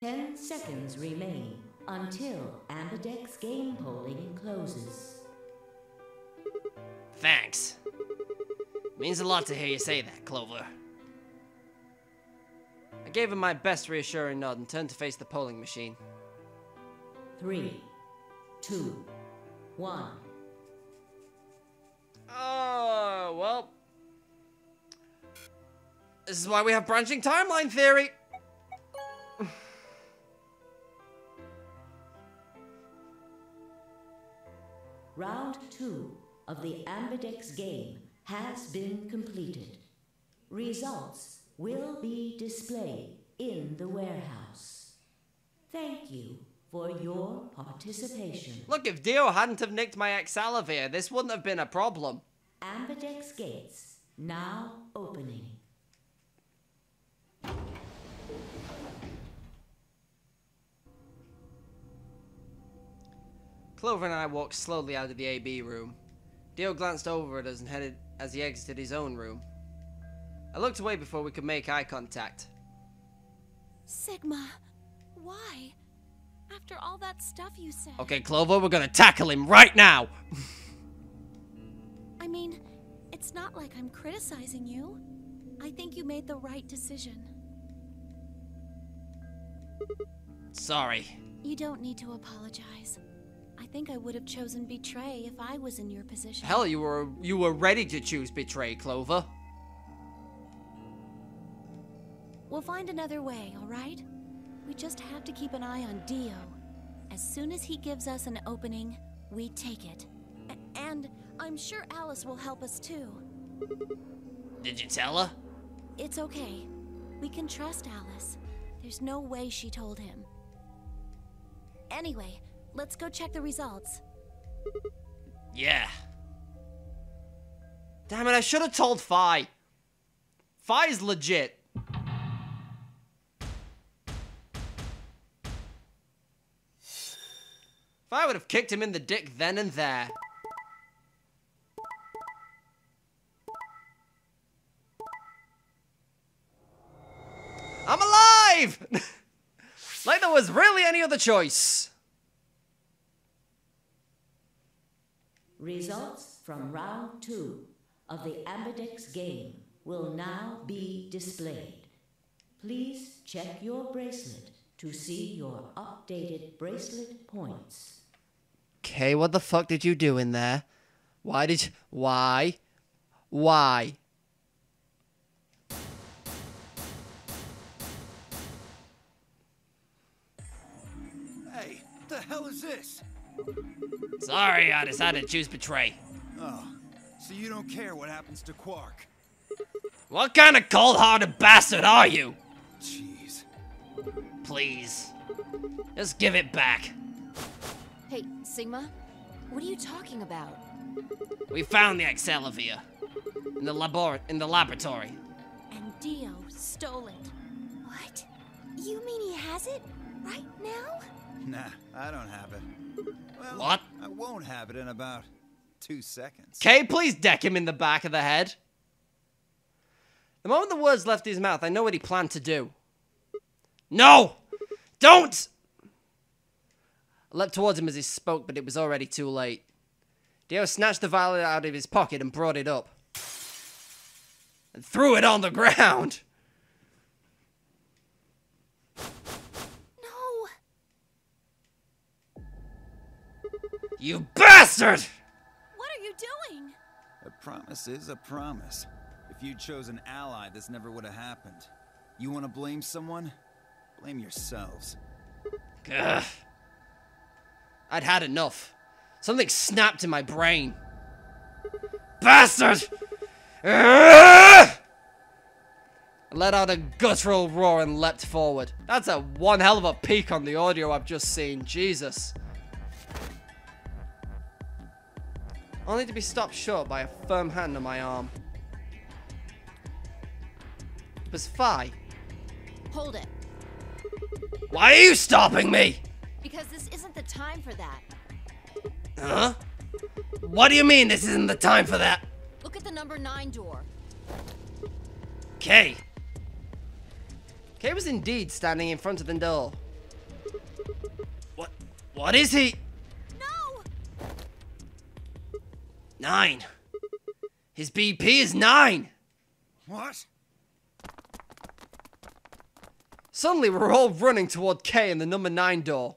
10 seconds remain until Ambidex game polling closes. Thanks. Means a lot to hear you say that, Clover. I gave him my best reassuring nod and turned to face the polling machine. 3, 2, 1. Oh, well. This is why we have branching timeline theory. Round 2 of the Ambidex game has been completed. Results will be displayed in the warehouse. Thank you for your participation. Look, if Dio hadn't have nicked my Excelivir, this wouldn't have been a problem. Ambidex gates now opening. Clover and I walked slowly out of the AB room. Dio glanced over at us and headed as he exited his own room. I looked away before we could make eye contact. Sigma, why? After all that stuff you said. Okay, Clover, we're gonna tackle him right now! I mean, it's not like I'm criticizing you. I think you made the right decision. Sorry. You don't need to apologize. I think I would have chosen betray if I was in your position. Hell, you were ready to choose betray, Clover. We'll find another way, all right? We just have to keep an eye on Dio. As soon as he gives us an opening, we take it. And I'm sure Alice will help us too. Did you tell her? It's okay. We can trust Alice. There's no way she told him. Anyway, let's go check the results. Yeah. Damn it, I should have told Fi. Fi's legit. Fi would have kicked him in the dick then and there. I'm alive! Like there was really any other choice. Results from round 2 of the Ambidex game will now be displayed. Please check your bracelet to see your updated bracelet points. Okay, what the fuck did you do in there? Why? Hey, what the hell is this? Sorry, I decided to choose betray. Oh, so you don't care what happens to Quark? What kind of cold-hearted bastard are you? Jeez. Please, just give it back. Hey, Sigma, what are you talking about? We found the Excelivir in the laboratory. And Dio stole it. What? You mean he has it? Right now? Nah, I don't have it. Well, What? I won't have it in about 2 seconds. Okay, please deck him in the back of the head. The moment the words left his mouth, I know what he planned to do. No! Don't! I leapt towards him as he spoke, but it was already too late. Dio snatched the vial out of his pocket and brought it up. And threw it on the ground. No! You bastard! What are you doing? A promise is a promise. If you'd chosen ally, this never would have happened. You want to blame someone? Blame yourselves. Ugh. I'd had enough. Something snapped in my brain. Bastard! Ugh! I let out a guttural roar and leapt forward. That's a one hell of a peak on the audio I've just seen. Jesus. Only to be stopped short by a firm hand on my arm. It was Fi. Hold it. Why are you stopping me? Because this isn't the time for that. Huh? What do you mean this isn't the time for that? Look at the number 9 door. Kay. Kay was indeed standing in front of the door. What is he? No! 9. His BP is 9. What? Suddenly, we're all running toward K and the number 9 door.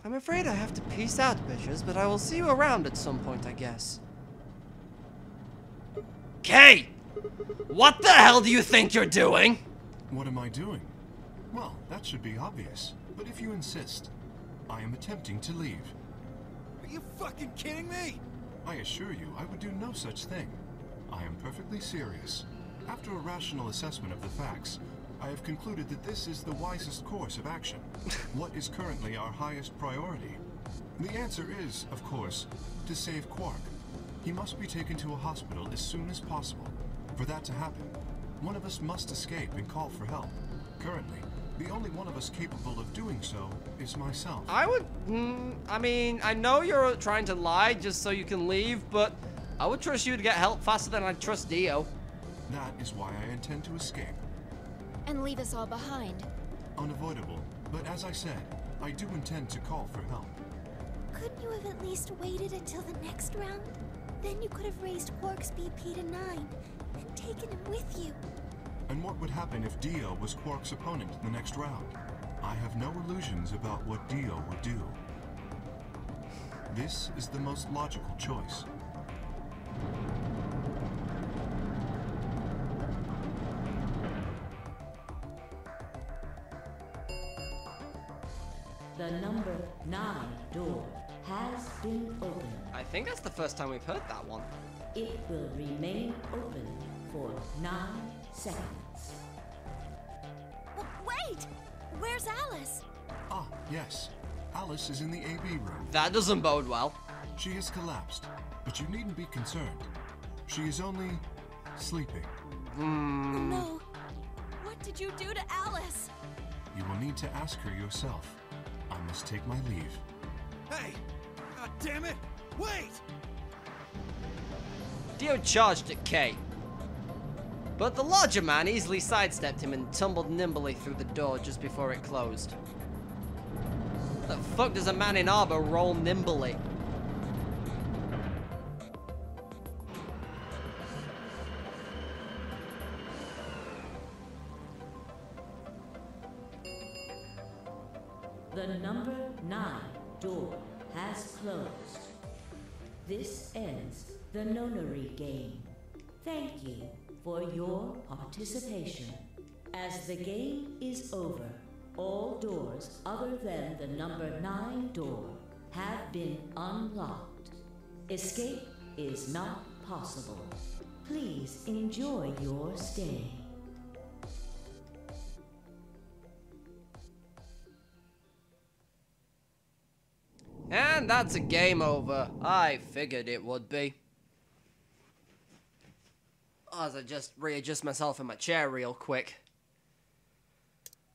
I'm afraid I have to peace out, bitches, but I will see you around at some point, I guess. K! What the hell do you think you're doing? What am I doing? Well, that should be obvious. But if you insist, I am attempting to leave. Are you fucking kidding me? I assure you, I would do no such thing. I am perfectly serious. After a rational assessment of the facts, I have concluded that this is the wisest course of action. What is currently our highest priority? The answer is, of course, to save Quark. He must be taken to a hospital as soon as possible. For that to happen, one of us must escape and call for help. Currently, the only one of us capable of doing so is myself. I mean, I know you're trying to lie just so you can leave, but I would trust you to get help faster than I'd trust Dio. That is why I intend to escape. And leave us all behind. Unavoidable, but as I said, I do intend to call for help. Couldn't you have at least waited until the next round? Then you could have raised Quark's BP to 9 and taken him with you. And what would happen if Dio was Quark's opponent in the next round? I have no illusions about what Dio would do. This is the most logical choice. The number 9 door has been opened. I think that's the first time we've heard that one. It will remain open for 9 seconds. Wait! Where's Alice? Ah, yes. Alice is in the AB room. That doesn't bode well. She has collapsed, but you needn't be concerned. She is only sleeping. Oh no. What did you do to Alice? You will need to ask her yourself. I must take my leave. Hey! God damn it! Wait! Dio charged at K. But the larger man easily sidestepped him and tumbled nimbly through the door just before it closed. The fuck does a man in armor roll nimbly? The number 9 door has closed. This ends the nonary game. Thank you for your participation. As the game is over, all doors other than the number 9 door have been unlocked. Escape is not possible. Please enjoy your stay. And that's a game over. I figured it would be. As I just readjust myself in my chair real quick.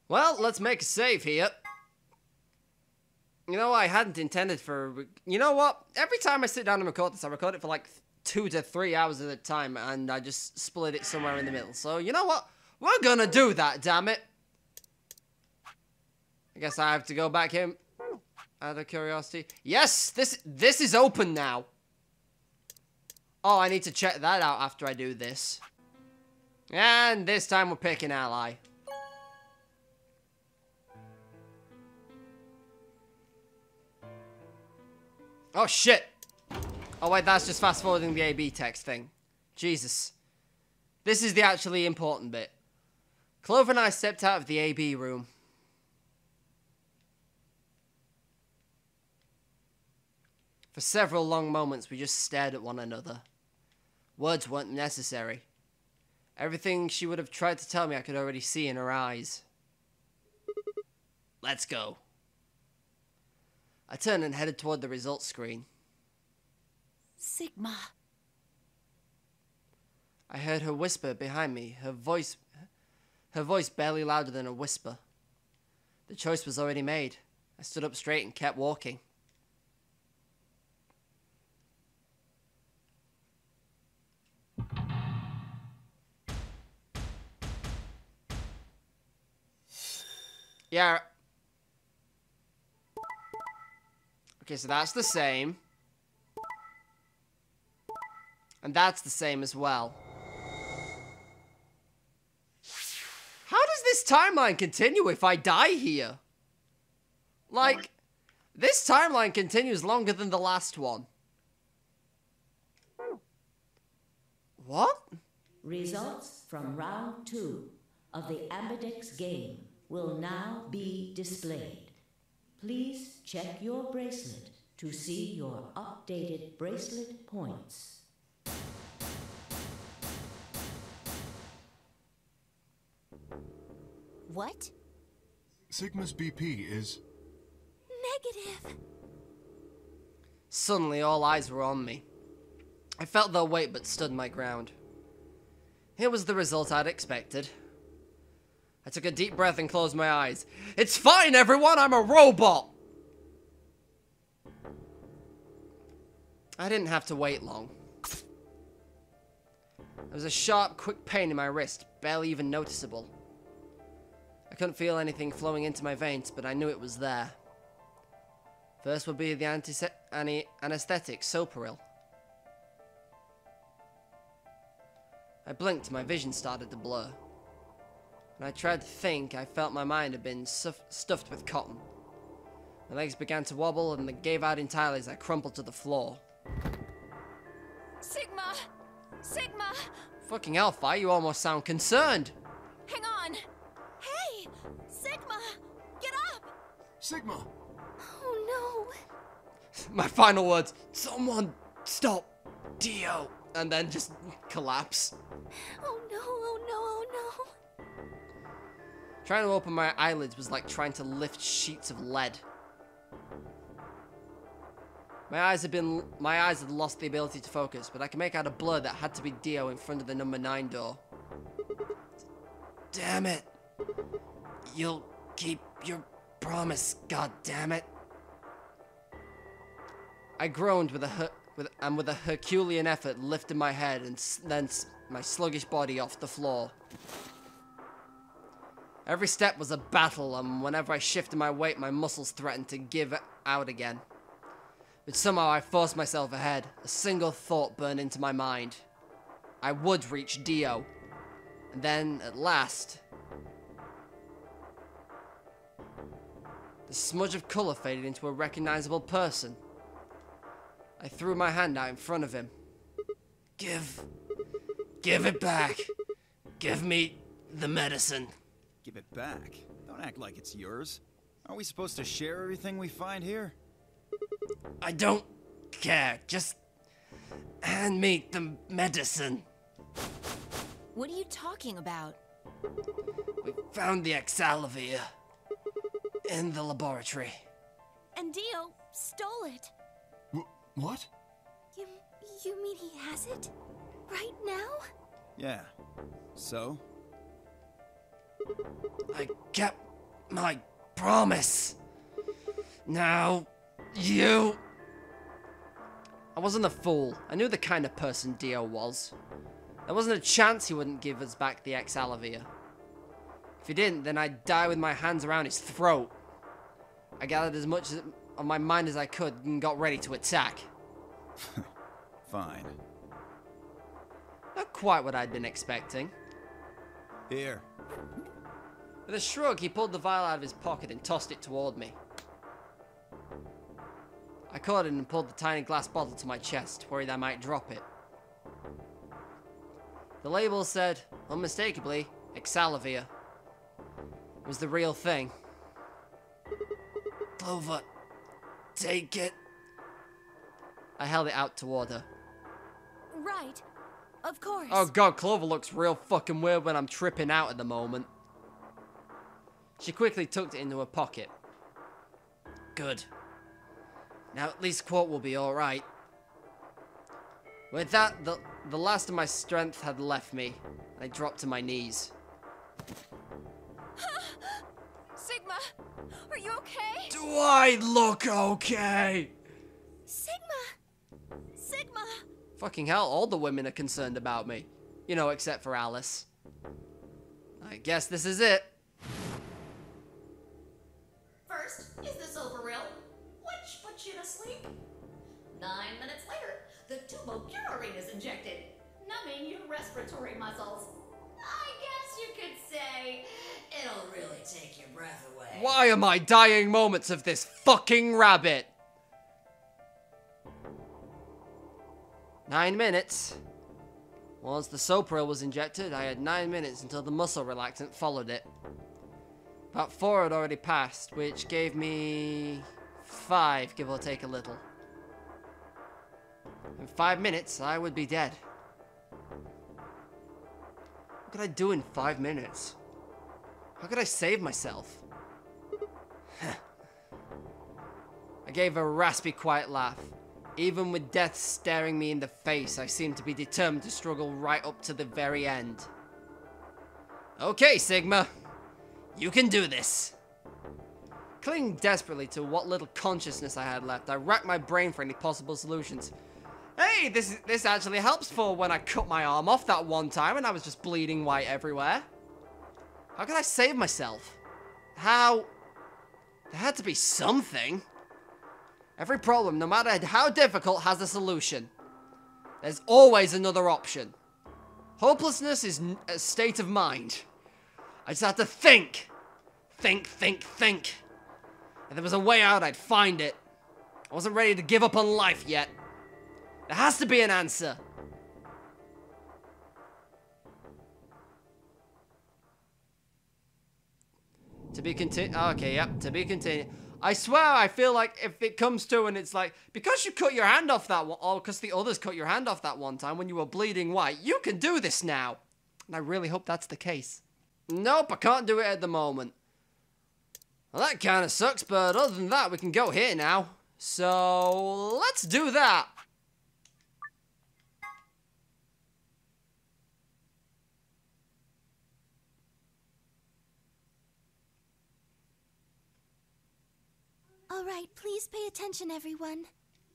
Well, let's make a save here. You know, I hadn't intended for... You know what? Every time I sit down and record this, I record it for like 2 to 3 hours at a time, and I just split it somewhere in the middle. So, you know what? We're gonna do that, damn it. I guess I have to go back in. Out of curiosity. Yes, this is open now. Oh, I need to check that out after I do this. And this time we're picking ally. Oh, shit. Oh, wait, that's just fast forwarding the AB text thing. Jesus. This is the actually important bit. Clover and I stepped out of the AB room. For several long moments, we just stared at one another. Words weren't necessary. Everything she would have tried to tell me I could already see in her eyes. Let's go. I turned and headed toward the results screen. Sigma. I heard her whisper behind me, her voice barely louder than a whisper. The choice was already made. I stood up straight and kept walking. Yeah. Okay, so that's the same. And that's the same as well. How does this timeline continue if I die here? Like, this timeline continues longer than the last one. What? Results from round 2 of the Ambidex game will now be displayed. Please check your bracelet to see your updated bracelet points. What? Sigma's BP is... Negative. Suddenly, all eyes were on me. I felt their weight but stood my ground. Here was the result I'd expected. I took a deep breath and closed my eyes. It's fine, everyone! I'm a robot! I didn't have to wait long. There was a sharp, quick pain in my wrist, barely even noticeable. I couldn't feel anything flowing into my veins, but I knew it was there. First would be the anesthetic, Soparil. I blinked and my vision started to blur. When I tried to think, I felt my mind had been stuffed with cotton. My legs began to wobble and they gave out entirely as I crumpled to the floor. Sigma! Sigma! Fucking hellfire, you almost sound concerned. Hang on! Hey! Sigma! Get up! Sigma! Oh My final words, someone stop Dio. And then just collapse. no! Oh no, oh no, oh no! Trying to open my eyelids was like trying to lift sheets of lead. My eyes had lost the ability to focus, but I could make out a blur that had to be Dio in front of the number 9 door. Damn it. You'll keep your promise, god damn it. I groaned with a Herculean effort lifted my head and then my sluggish body off the floor. Every step was a battle, and whenever I shifted my weight, my muscles threatened to give out again. But somehow I forced myself ahead. A single thought burned into my mind. I would reach Dio. And then, at last, the smudge of colour faded into a recognizable person. I threw my hand out in front of him. Give it back. Give me the medicine. Give it back? Don't act like it's yours. Aren't we supposed to share everything we find here? I don't care. Just hand me the medicine. What are you talking about? We found the Exalavir in the laboratory. And Dio stole it. What? You mean he has it? Right now? Yeah. So? I kept my promise. Now, you... I wasn't a fool. I knew the kind of person Dio was. There wasn't a chance he wouldn't give us back the Exalavir. If he didn't, then I'd die with my hands around his throat. I gathered as much of my mind as I could and got ready to attack. Fine. Not quite what I'd been expecting. Here. With a shrug, he pulled the vial out of his pocket and tossed it toward me. I caught it and pulled the tiny glass bottle to my chest, worried I might drop it. The label said, unmistakably, Exalavir. It was the real thing. Clover, take it. I held it out toward her. Right. Of course. Oh god, Clover looks real fucking weird when I'm tripping out at the moment. She quickly tucked it into her pocket. Good. Now at least Quote will be alright. With that, the last of my strength had left me, and I dropped to my knees. Sigma, are you okay? Do I look okay? Sigma! Sigma! Fucking hell, all the women are concerned about me. You know, except for Alice. I guess this is it. sleep. 9 minutes later, the tubocurarine is injected, numbing your respiratory muscles. I guess you could say it'll really take your breath away. Why am I dying moments of this fucking rabbit? 9 minutes. Once the Sopril was injected, I had 9 minutes until the muscle relaxant followed it. About 4 had already passed, which gave me 5, give or take a little. In 5 minutes, I would be dead. What could I do in 5 minutes? How could I save myself? I gave a raspy, quiet laugh. Even with death staring me in the face, I seemed to be determined to struggle right up to the very end. Okay, Sigma. You can do this. Clinging desperately to what little consciousness I had left, I racked my brain for any possible solutions. Hey, this actually helps for when I cut my arm off that one time and I was just bleeding white everywhere. How could I save myself? How? There had to be something. Every problem, no matter how difficult, has a solution. There's always another option. Hopelessness is a state of mind. I just have to think. Think. If there was a way out, I'd find it. I wasn't ready to give up on life yet. There has to be an answer. To be continued. Okay, yep, to be continued. I swear, I feel like if it comes to and it's like, because you cut your hand off that one, or because the others cut your hand off that one time when you were bleeding white, you can do this now. And I really hope that's the case. Nope, I can't do it at the moment. Well, that kind of sucks, but other than that, we can go here now. So, let's do that. All right, please pay attention, everyone.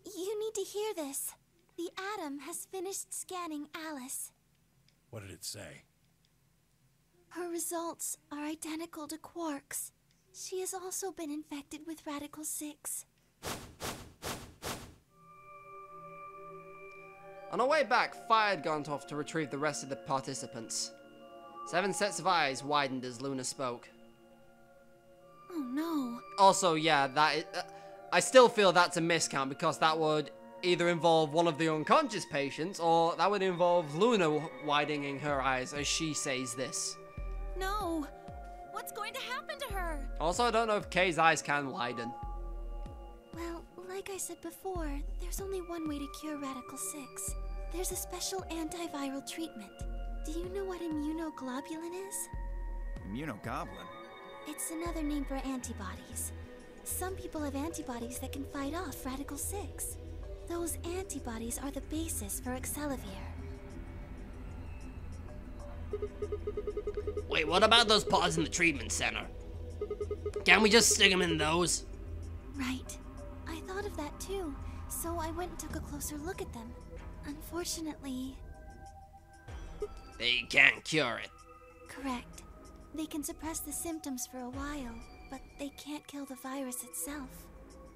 You need to hear this. The Atom has finished scanning Alice. What did it say? Her results are identical to Quark's. She has also been infected with Radical 6. On our way back, Fire had gone off to retrieve the rest of the participants. 7 sets of eyes widened as Luna spoke. Oh no. Also, yeah, I still feel that's a miscount because that would either involve one of the unconscious patients or that would involve Luna widening her eyes as she says this. No. What's going to happen to her? Also, I don't know if Kay's eyes can widen. Well, like I said before, there's only one way to cure Radical 6. There's a special antiviral treatment. Do you know what immunoglobulin is? Immunogoblin? It's another name for antibodies. Some people have antibodies that can fight off Radical 6. Those antibodies are the basis for Excelivir. Wait, what about those pods in the treatment center? Can't we just stick them in those? Right. I thought of that too, so I went and took a closer look at them. Unfortunately... They can't cure it. Correct. They can suppress the symptoms for a while, but they can't kill the virus itself.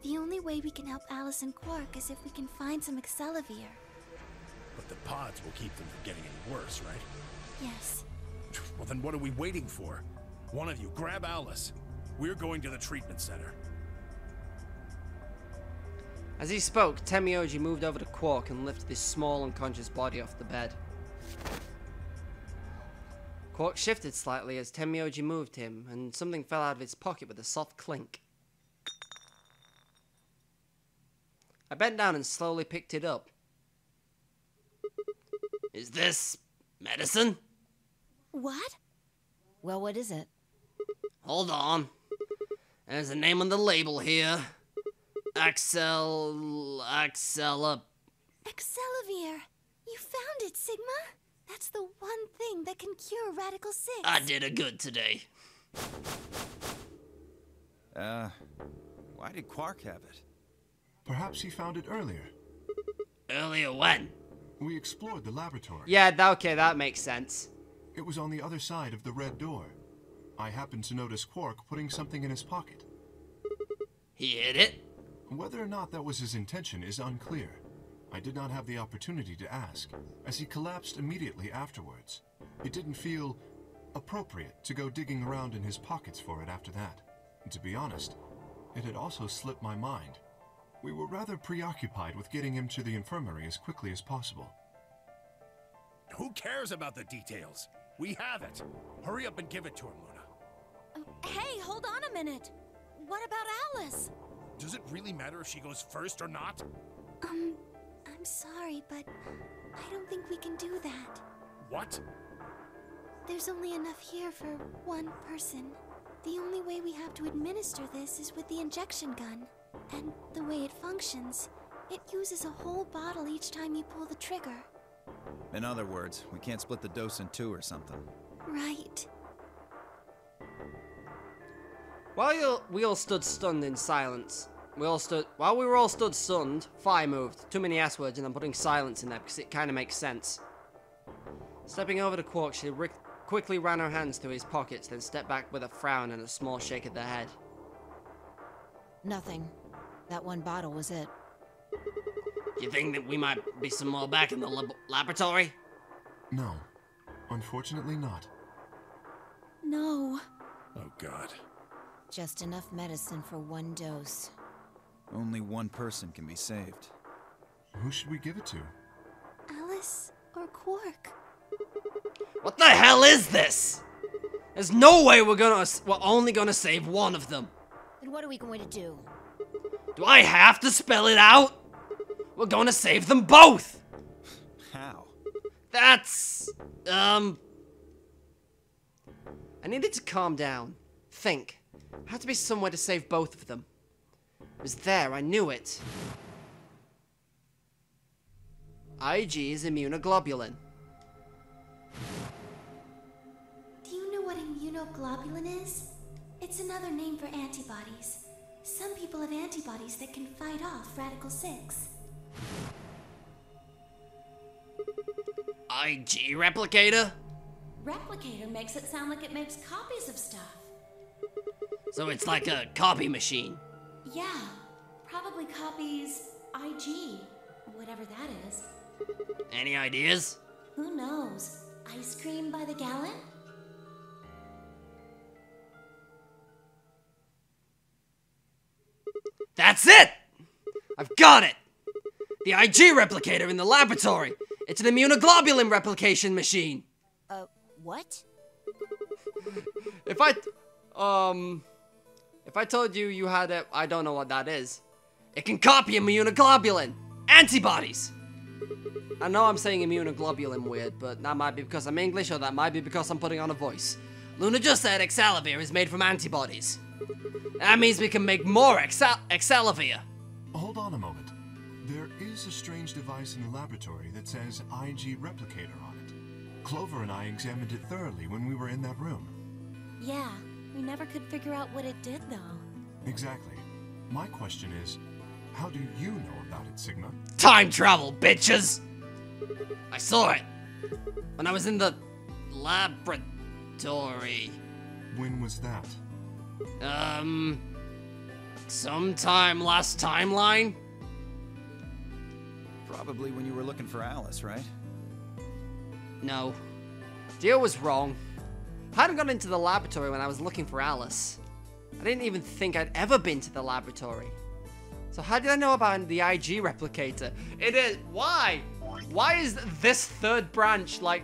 The only way we can help Alice and Quark is if we can find some Excelivir. But the pods will keep them from getting any worse, right? Yes. Well, then what are we waiting for? One of you, grab Alice. We're going to the treatment center. As he spoke, Temioji moved over to Quark and lifted his small unconscious body off the bed. Quark shifted slightly as Temioji moved him, and something fell out of his pocket with a soft clink. I bent down and slowly picked it up. Is this medicine? What? Well, what is it? Hold on. There's a name on the label here. Excelivir. Excelivir! You found it, Sigma! That's the one thing that can cure Radical 6. I did a good today. Why did Quark have it? Perhaps he found it earlier. Earlier when? We explored the laboratory. Yeah, okay, that makes sense. It was on the other side of the red door. I happened to notice Quark putting something in his pocket. He hid it? Whether or not that was his intention is unclear. I did not have the opportunity to ask, as he collapsed immediately afterwards. It didn't feel appropriate to go digging around in his pockets for it after that. And to be honest, it had also slipped my mind. We were rather preoccupied with getting him to the infirmary as quickly as possible. Who cares about the details? We have it. Hurry up and give it to him, Luna. Hey, hold on a minute. What about Alice? Does it really matter if she goes first or not? I'm sorry, but I don't think we can do that. What? There's only enough here for one person. The only way we have to administer this is with the injection gun. And the way it functions, it uses a whole bottle each time you pull the trigger. In other words, we can't split the dose in two or something. Right. While we all stood stunned in silence, while we were all stood stunned, Fi moved. Too many S words, and I'm putting silence in there because it kind of makes sense. Stepping over to Quark, she quickly ran her hands through his pockets, then stepped back with a frown and a small shake of the head. Nothing. That one bottle was it. You think that we might be some more back in the laboratory? No. Unfortunately not. No. Oh, God. Just enough medicine for one dose. Only one person can be saved. Who should we give it to? Alice or Quark? What the hell is this? There's no way we're only gonna save one of them. Then what are we going to do? Do I have to spell it out? We're gonna save them both! How? That's... I needed to calm down. Think. Had to be somewhere to save both of them. It was there, I knew it. IG is immunoglobulin. Do you know what immunoglobulin is? It's another name for antibodies. Some people have antibodies that can fight off Radical 6. IG replicator? Replicator makes it sound like it makes copies of stuff. So it's like a copy machine. Yeah, probably copies IG, whatever that is. Any ideas? Who knows? Ice cream by the gallon? That's it! I've got it! The IG replicator in the laboratory. It's an immunoglobulin replication machine. What? If I told you you had it, I don't know what that is. It can copy immunoglobulin. Antibodies. I know I'm saying immunoglobulin weird, but that might be because I'm English or that might be because I'm putting on a voice. Luna just said Excelivir is made from antibodies. That means we can make more Excelivir. Hold on a moment. There is a strange device in the laboratory that says IG replicator on it. Clover and I examined it thoroughly when we were in that room. Yeah, we never could figure out what it did, though. Exactly. My question is, how do you know about it, Sigma? Time travel, bitches! I saw it when I was in the laboratory. When was that? Sometime last timeline? Probably when you were looking for Alice, right? No. Dio was wrong. I hadn't gone into the laboratory when I was looking for Alice. I didn't even think I'd ever been to the laboratory. So how did I know about the IG replicator? It is... Why? Why is this third branch like...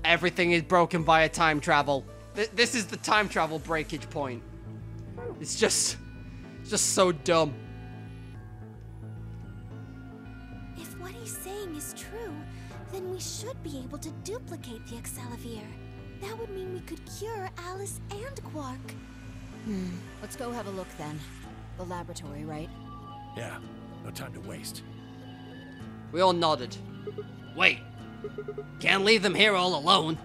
everything is broken via time travel? This is the time travel breakage point. It's just so dumb. If what he's saying is true, then we should be able to duplicate the Excelivir. That would mean we could cure Alice and Quark. Let's go have a look then. The laboratory, right? Yeah, no time to waste. We all nodded. Wait. Can't leave them here all alone.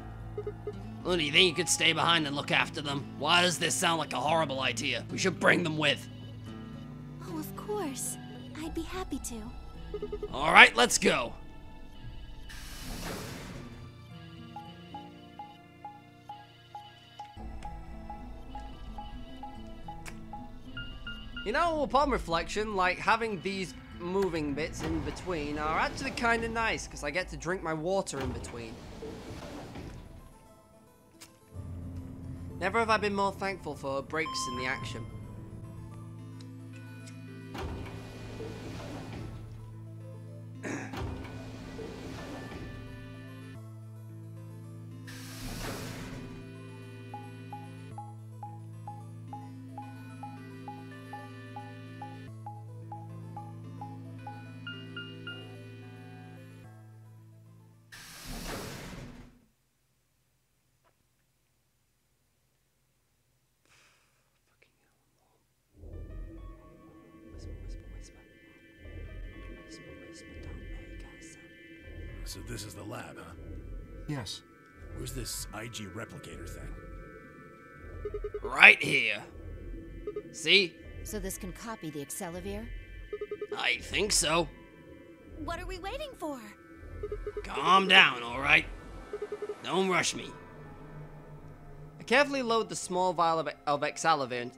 Luna, you think you could stay behind and look after them? Why does this sound like a horrible idea? We should bring them with. Oh, of course. I'd be happy to. Alright, let's go. You know, upon reflection, like having these moving bits in between are actually kind of nice because I get to drink my water in between. Never have I been more thankful for breaks in the action. So this is the lab, huh? Yes. Where's this IG replicator thing? Right here. See? So this can copy the Accelavir? I think so. What are we waiting for? Calm down, alright? Don't rush me. I carefully load the small vial of Accelavir.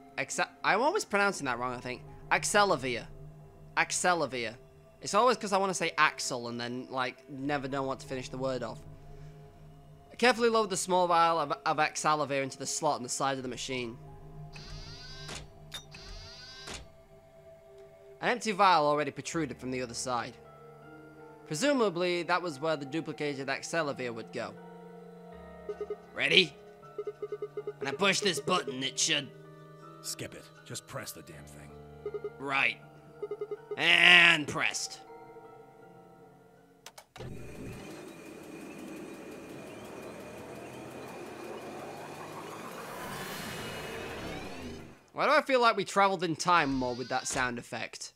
I'm always pronouncing that wrong, I think. Accelavir. Accelavir. It's always because I want to say Axel and then, like, never know what to finish the word off. I carefully load the small vial of Accelavir into the slot on the side of the machine. An empty vial already protruded from the other side. Presumably, that was where the duplicated Accelavir would go. Ready? When I push this button, it should... Skip it. Just press the damn thing. Right. And pressed. Why do I feel like we traveled in time more with that sound effect?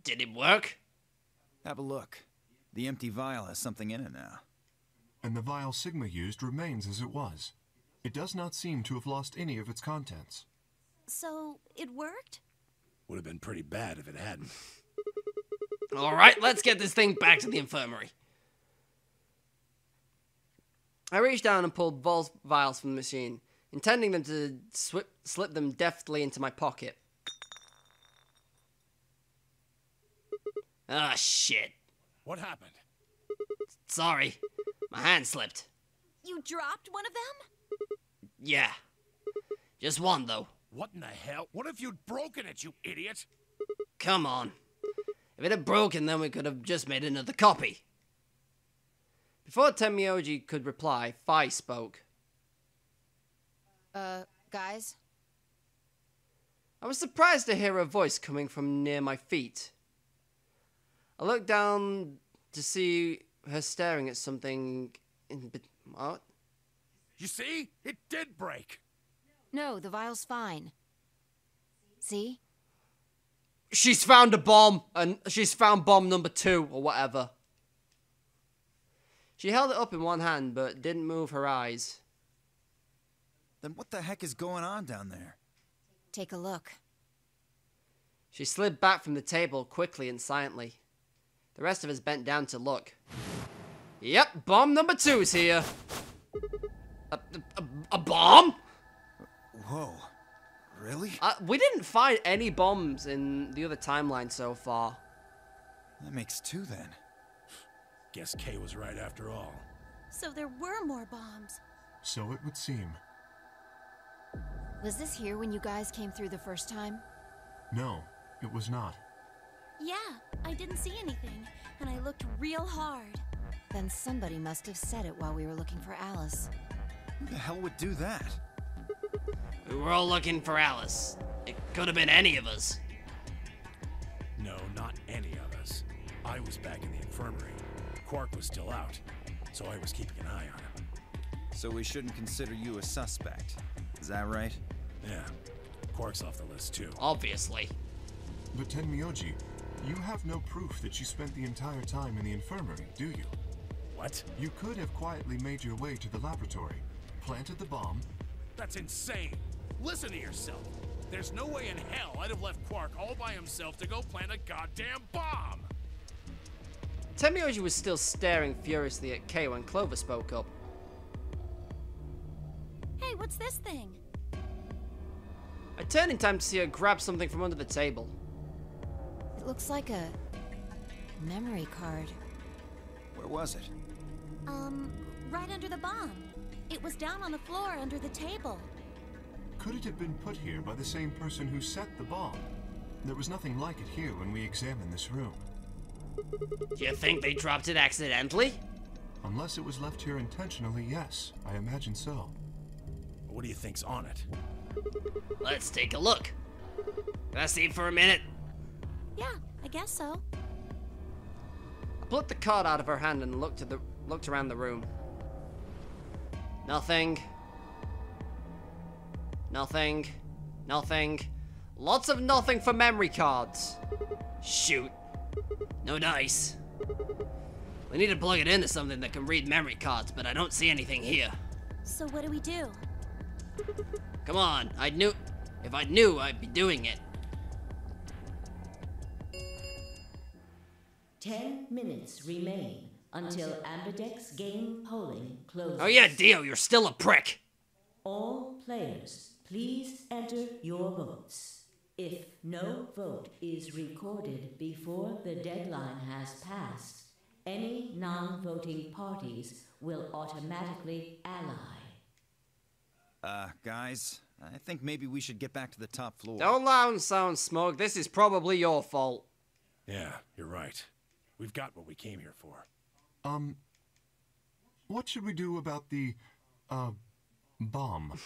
Did it work? Have a look. The empty vial has something in it now. And the vial Sigma used remains as it was. It does not seem to have lost any of its contents. So, it worked? Would have been pretty bad if it hadn't. Alright, let's get this thing back to the infirmary. I reached down and pulled both vials from the machine, intending them to slip them deftly into my pocket. Ah, shit. What happened? Sorry. My hand slipped. You dropped one of them? Yeah. Just one, though. What in the hell? What if you'd broken it, you idiot? Come on. If it had broken, then we could have just made another copy. Before Tenmyoji could reply, Phi spoke. Guys? I was surprised to hear her voice coming from near my feet. I looked down to see her staring at something in... What? You see? It did break. No, the vial's fine. See? She's found a bomb, and she's found bomb number 2, or whatever. She held it up in one hand, but didn't move her eyes. Then what the heck is going on down there? Take a look. She slid back from the table quickly and silently. The rest of us bent down to look. Yep, bomb number 2's here. A bomb? Whoa. Really? We didn't find any bombs in the other timeline so far. That makes 2 then. Guess Kay was right after all. So there were more bombs. So it would seem. Was this here when you guys came through the first time? No, it was not. Yeah, I didn't see anything, and I looked real hard. Then somebody must have said it while we were looking for Alice. Who the hell would do that? We were all looking for Alice. It could have been any of us. No, not any of us. I was back in the infirmary. Quark was still out, so I was keeping an eye on him. So we shouldn't consider you a suspect. Is that right? Yeah, Quark's off the list too. Obviously. But Tenmyoji, you have no proof that you spent the entire time in the infirmary, do you? What? You could have quietly made your way to the laboratory, planted the bomb. That's insane. Listen to yourself. There's no way in hell I'd have left Quark all by himself to go plant a goddamn bomb. Tenmyoji was still staring furiously at Kay when Clover spoke up. Hey, what's this thing? I turn in time to see her grab something from under the table. It looks like a memory card. Where was it? Right under the bomb. It was down on the floor under the table. Could it have been put here by the same person who set the bomb? There was nothing like it here when we examined this room. Do you think they dropped it accidentally? Unless it was left here intentionally, yes. I imagine so. What do you think's on it? Let's take a look. Can I see it for a minute? Yeah, I guess so. I plucked the card out of her hand and looked around the room. Nothing. Nothing. Nothing. Lots of nothing for memory cards. Shoot. No dice. We need to plug it into something that can read memory cards, but I don't see anything here. So what do we do? Come on, if I knew, I'd be doing it. 10 minutes remain until Ambidex game polling closes. Oh yeah, Dio, you're still a prick. All players, please enter your votes. If no vote is recorded before the deadline has passed, any non-voting parties will automatically ally. Guys, I think maybe we should get back to the top floor. Don't loud sound, Smoke. This is probably your fault. Yeah, you're right. We've got what we came here for. What should we do about the, bomb?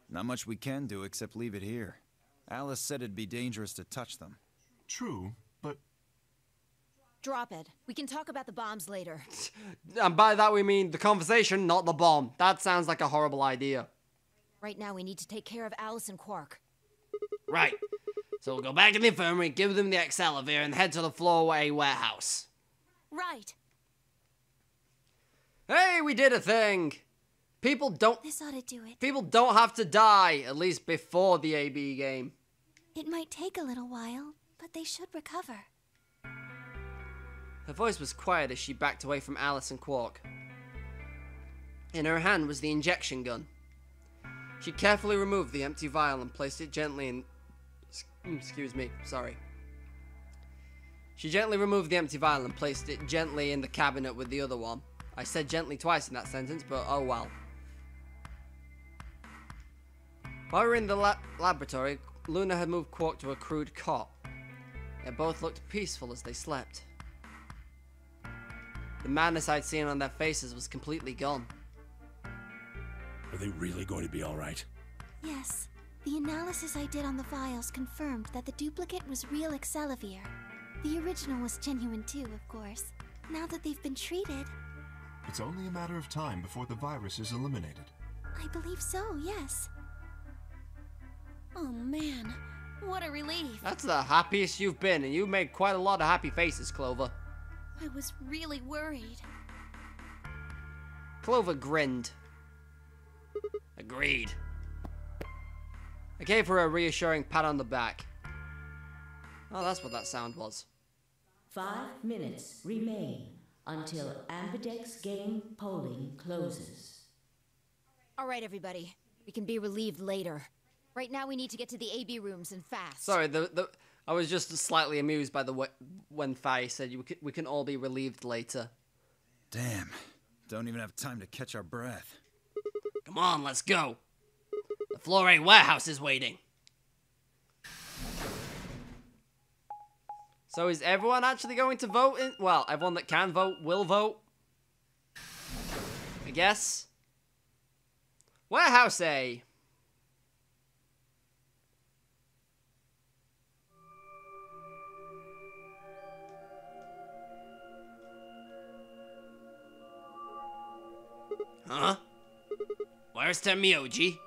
Not much we can do except leave it here. Alice said it'd be dangerous to touch them. True, but... Drop it. We can talk about the bombs later. And by that we mean the conversation, not the bomb. That sounds like a horrible idea. Right now we need to take care of Alice and Quark. Right. So we'll go back to the infirmary, give them the Excelivir, and head to the floorway warehouse. Right. Hey, we did a thing! People don't This ought to do it. have to die, at least before the AB game. It might take a little while, but they should recover. Her voice was quiet as she backed away from Alice and Quark. In her hand was the injection gun. She carefully removed the empty vial and placed it gently in... Excuse me, sorry. She gently removed the empty vial and placed it gently in the cabinet with the other one. I said gently twice in that sentence, but oh well. While we were in the laboratory, Luna had moved Quark to a crude cot. They both looked peaceful as they slept. The madness I'd seen on their faces was completely gone. Are they really going to be all right? Yes. The analysis I did on the vials confirmed that the duplicate was real Excelivir. The original was genuine too, of course. Now that they've been treated... It's only a matter of time before the virus is eliminated. I believe so, yes. Oh man, what a relief. That's the happiest you've been, and you made quite a lot of happy faces, Clover. I was really worried. Clover grinned. Agreed. I gave her a reassuring pat on the back. Oh, that's what that sound was. 5 minutes remain until Ambidex game polling closes. All right, everybody. We can be relieved later. Right now we need to get to the AB rooms and fast. Sorry, I was just slightly amused by when Faye said we can all be relieved later. Damn. Don't even have time to catch our breath. Come on, let's go. The Floor A warehouse is waiting. So is everyone actually going to vote? Well, everyone that can vote will vote. I guess. Warehouse A. Huh? Where's Termioji?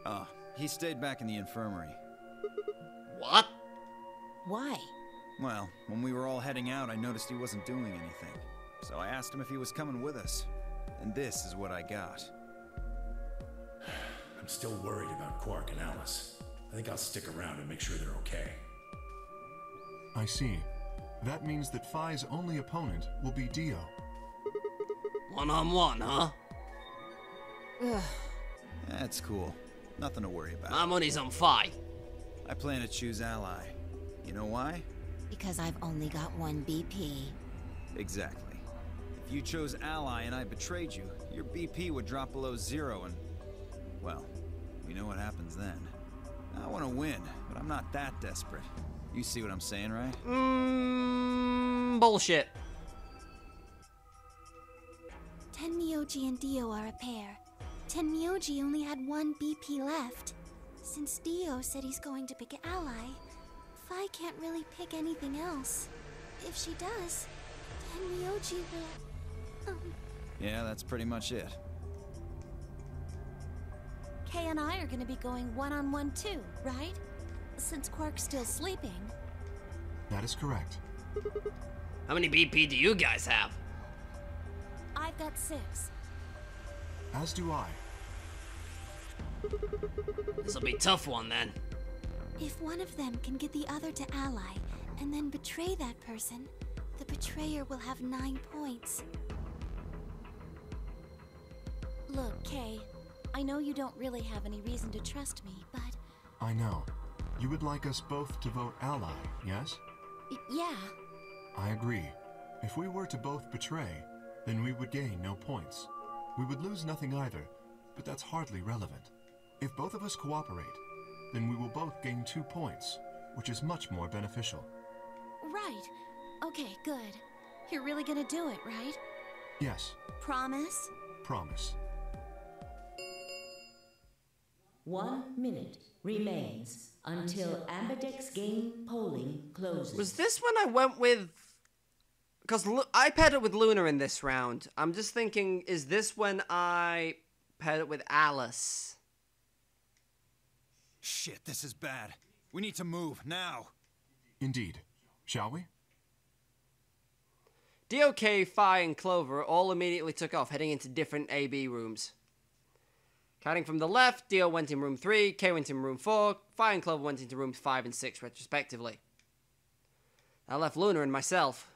Oh, he stayed back in the infirmary. What? Why? Well, when we were all heading out, I noticed he wasn't doing anything. So I asked him if he was coming with us. And this is what I got. I'm still worried about Quark and Alice. I think I'll stick around and make sure they're okay. I see. That means that Phi's only opponent will be Dio. One-on-one, huh? Ugh. That's cool. Nothing to worry about. My money's on Phi. I plan to choose Ally. You know why? Because I've only got one BP. Exactly. If you chose Ally and I betrayed you, your BP would drop below 0 and... well, we know what happens then. I want to win, but I'm not that desperate. You see what I'm saying, right? Bullshit. Tenmyoji and Dio are a pair. Tenmyoji only had one BP left. Since Dio said he's going to pick Ally, Phi can't really pick anything else. If she does, Tenmyoji will... Yeah, that's pretty much it. Kay and I are gonna be going one-on-one too, right? Since Quark's still sleeping. That is correct. How many BP do you guys have? I've got 6. As do I. This'll be a tough one then. If one of them can get the other to Ally, and then betray that person, the betrayer will have 9 points. Look, Kay, I know you don't really have any reason to trust me, but... I know. You would like us both to vote Ally, yes? Yeah. I agree. If we were to both betray, then we would gain no points. We would lose nothing either, but that's hardly relevant. If both of us cooperate, then we will both gain 2 points, which is much more beneficial. Right. Okay, good. You're really gonna do it, right? Yes. Promise? Promise. 1 minute remains until Ambidex game polling closes. Was this when I went with... because I paired it with Luna in this round. I'm just thinking, is this when I paired it with Alice? Shit, this is bad. We need to move, now. Indeed. Shall we? DOK, Phi, and Clover all immediately took off, heading into different AB rooms. Counting from the left, Dio went in room 3, K went in room 4, Phi and Clover went into rooms 5 and 6, respectively. I left Luna and myself.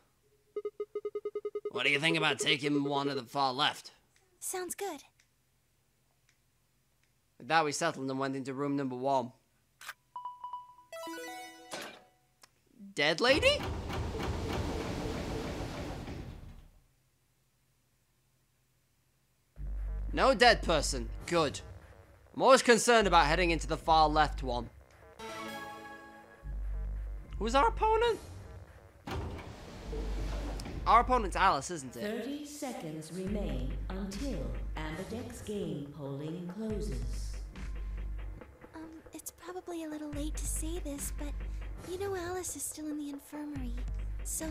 What do you think about taking one at the far left? Sounds good. With that, we settled and went into room number 1. Dead lady? No dead person. Good. I'm always concerned about heading into the far left one. Who's our opponent? Our opponent's Alice, isn't it? 30 seconds remain until Ambidex game polling closes. It's probably a little late to say this, but you know Alice is still in the infirmary, so...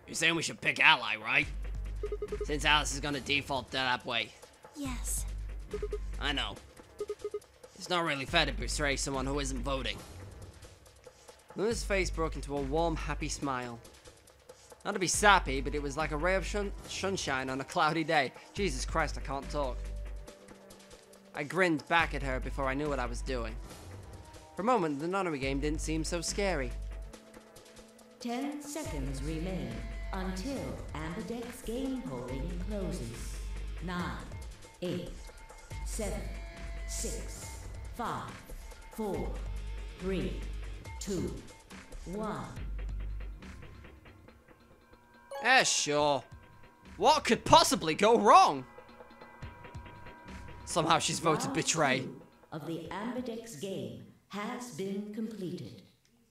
You're saying we should pick Ally, right? Since Alice is gonna default that way. Yes. I know. It's not really fair to betray someone who isn't voting. Luna's face broke into a warm, happy smile. Not to be sappy, but it was like a ray of sunshine on a cloudy day. Jesus Christ, I can't talk. I grinned back at her before I knew what I was doing. For a moment, the nunnery game didn't seem so scary. 10 seconds remain until Ambidex game polling closes. 9, 8, 7, 6, 5, 4, 3, 2, 1. Sure. What could possibly go wrong? Somehow she's voted Round betray. 2 of the Ambidex game has been completed.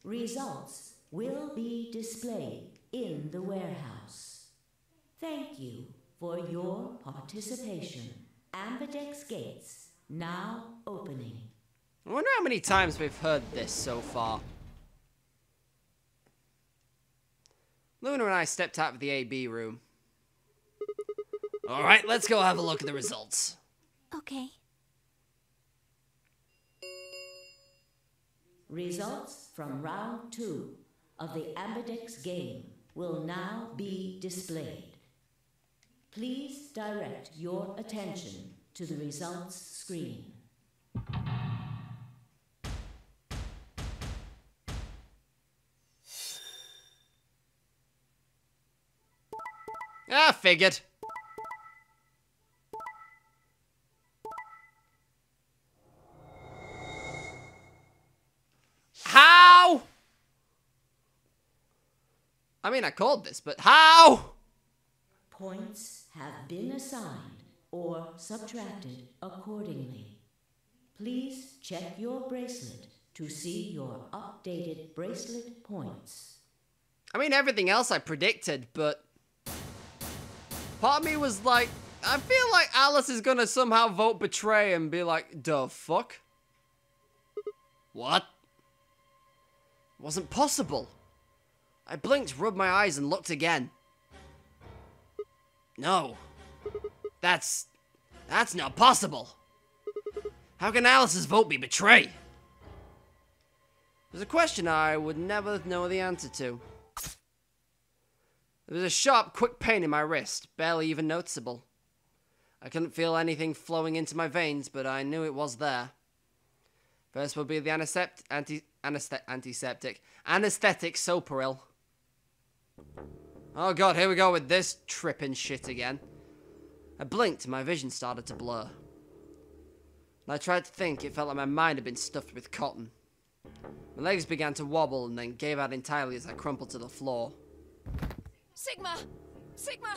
Results will be displayed in the warehouse. Thank you for your participation. Ambidex gates now opening. I wonder how many times we've heard this so far. Luna and I stepped out of the AB room. Alright, let's go have a look at the results. Okay. Results from round 2 of the Ambidex game will now be displayed. Please direct your attention to the results screen. Ah, figured. I mean, I called this, but how? Points have been assigned or subtracted accordingly. Please check your bracelet to see your updated bracelet points. I mean, everything else I predicted, but part of me was like, I feel like Alice is gonna somehow vote betray and be like, the fuck? What? It wasn't possible. I blinked, rubbed my eyes, and looked again. No. That's not possible. How can Alice's vote be betray? There's a question I would never know the answer to. There was a sharp, quick pain in my wrist, barely even noticeable. I couldn't feel anything flowing into my veins, but I knew it was there. First would be the anesthetic Soperil. Oh god, here we go with this tripping shit again. I blinked and my vision started to blur. When I tried to think, it felt like my mind had been stuffed with cotton. My legs began to wobble and then gave out entirely as I crumpled to the floor. Sigma! Sigma!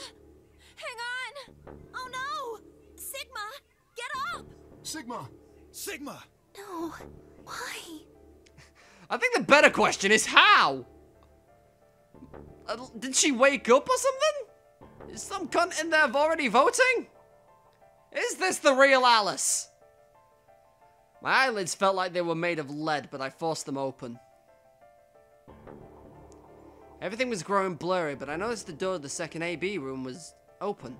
Hang on! Oh no! Sigma! Get up! Sigma! Sigma! No. Why? I think the better question is how? Did she wake up or something? Is some cunt in there already voting? Is this the real Alice? My eyelids felt like they were made of lead, but I forced them open. Everything was growing blurry, but I noticed the door of the second AB room was open.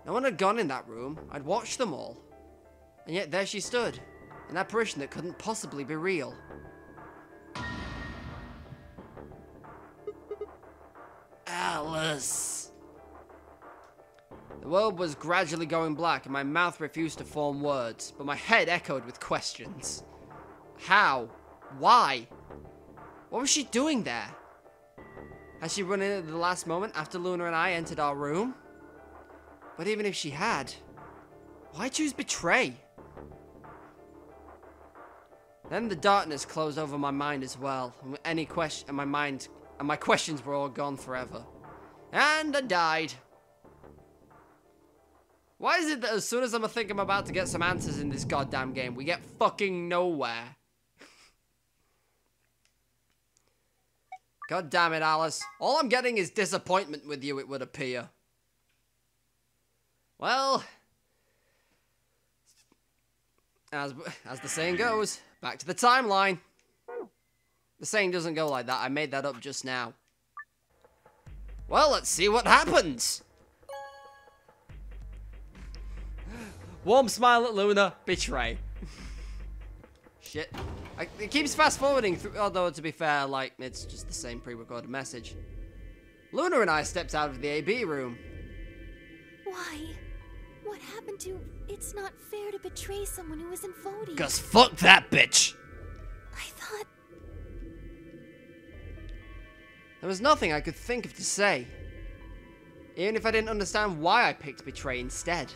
No one had gone in that room. I'd watched them all. And yet there she stood, an apparition that couldn't possibly be real. Alice. The world was gradually going black and my mouth refused to form words, but my head echoed with questions. How? Why? What was she doing there? Had she run in at the last moment after Luna and I entered our room? But even if she had, why choose betray? Then the darkness closed over my mind as well, and my questions were all gone forever. And I died. Why is it that as soon as I'm about to get some answers in this goddamn game, we get fucking nowhere? God damn it, Alice. All I'm getting is disappointment with you, it would appear. Well, as the saying goes, back to the timeline. The saying doesn't go like that. I made that up just now. Well, let's see what happens. Warm smile at Luna. Betray. Shit. It keeps fast forwarding through, although to be fair, like, it's just the same pre-recorded message. Luna and I stepped out of the AB room. Why? What happened to... It's not fair to betray someone who isn't voting. 'Cause fuck that bitch. I thought... There was nothing I could think of to say. Even if I didn't understand why I picked betray instead.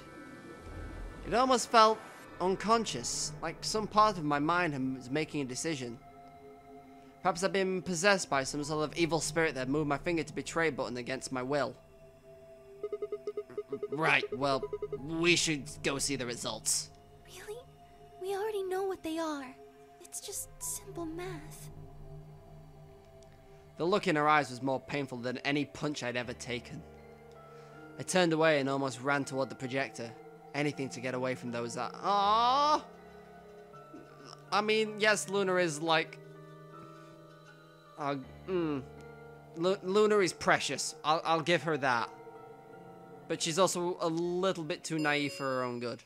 It almost felt unconscious, like some part of my mind was making a decision. Perhaps I'd been possessed by some sort of evil spirit that moved my finger to betray button against my will. Right, well, we should go see the results. Really? We already know what they are. It's just simple math. The look in her eyes was more painful than any punch I'd ever taken. I turned away and almost ran toward the projector. Anything to get away from those that... Aww! I mean, yes, Luna is like... Luna is precious. I'll give her that. But she's also a little bit too naive for her own good.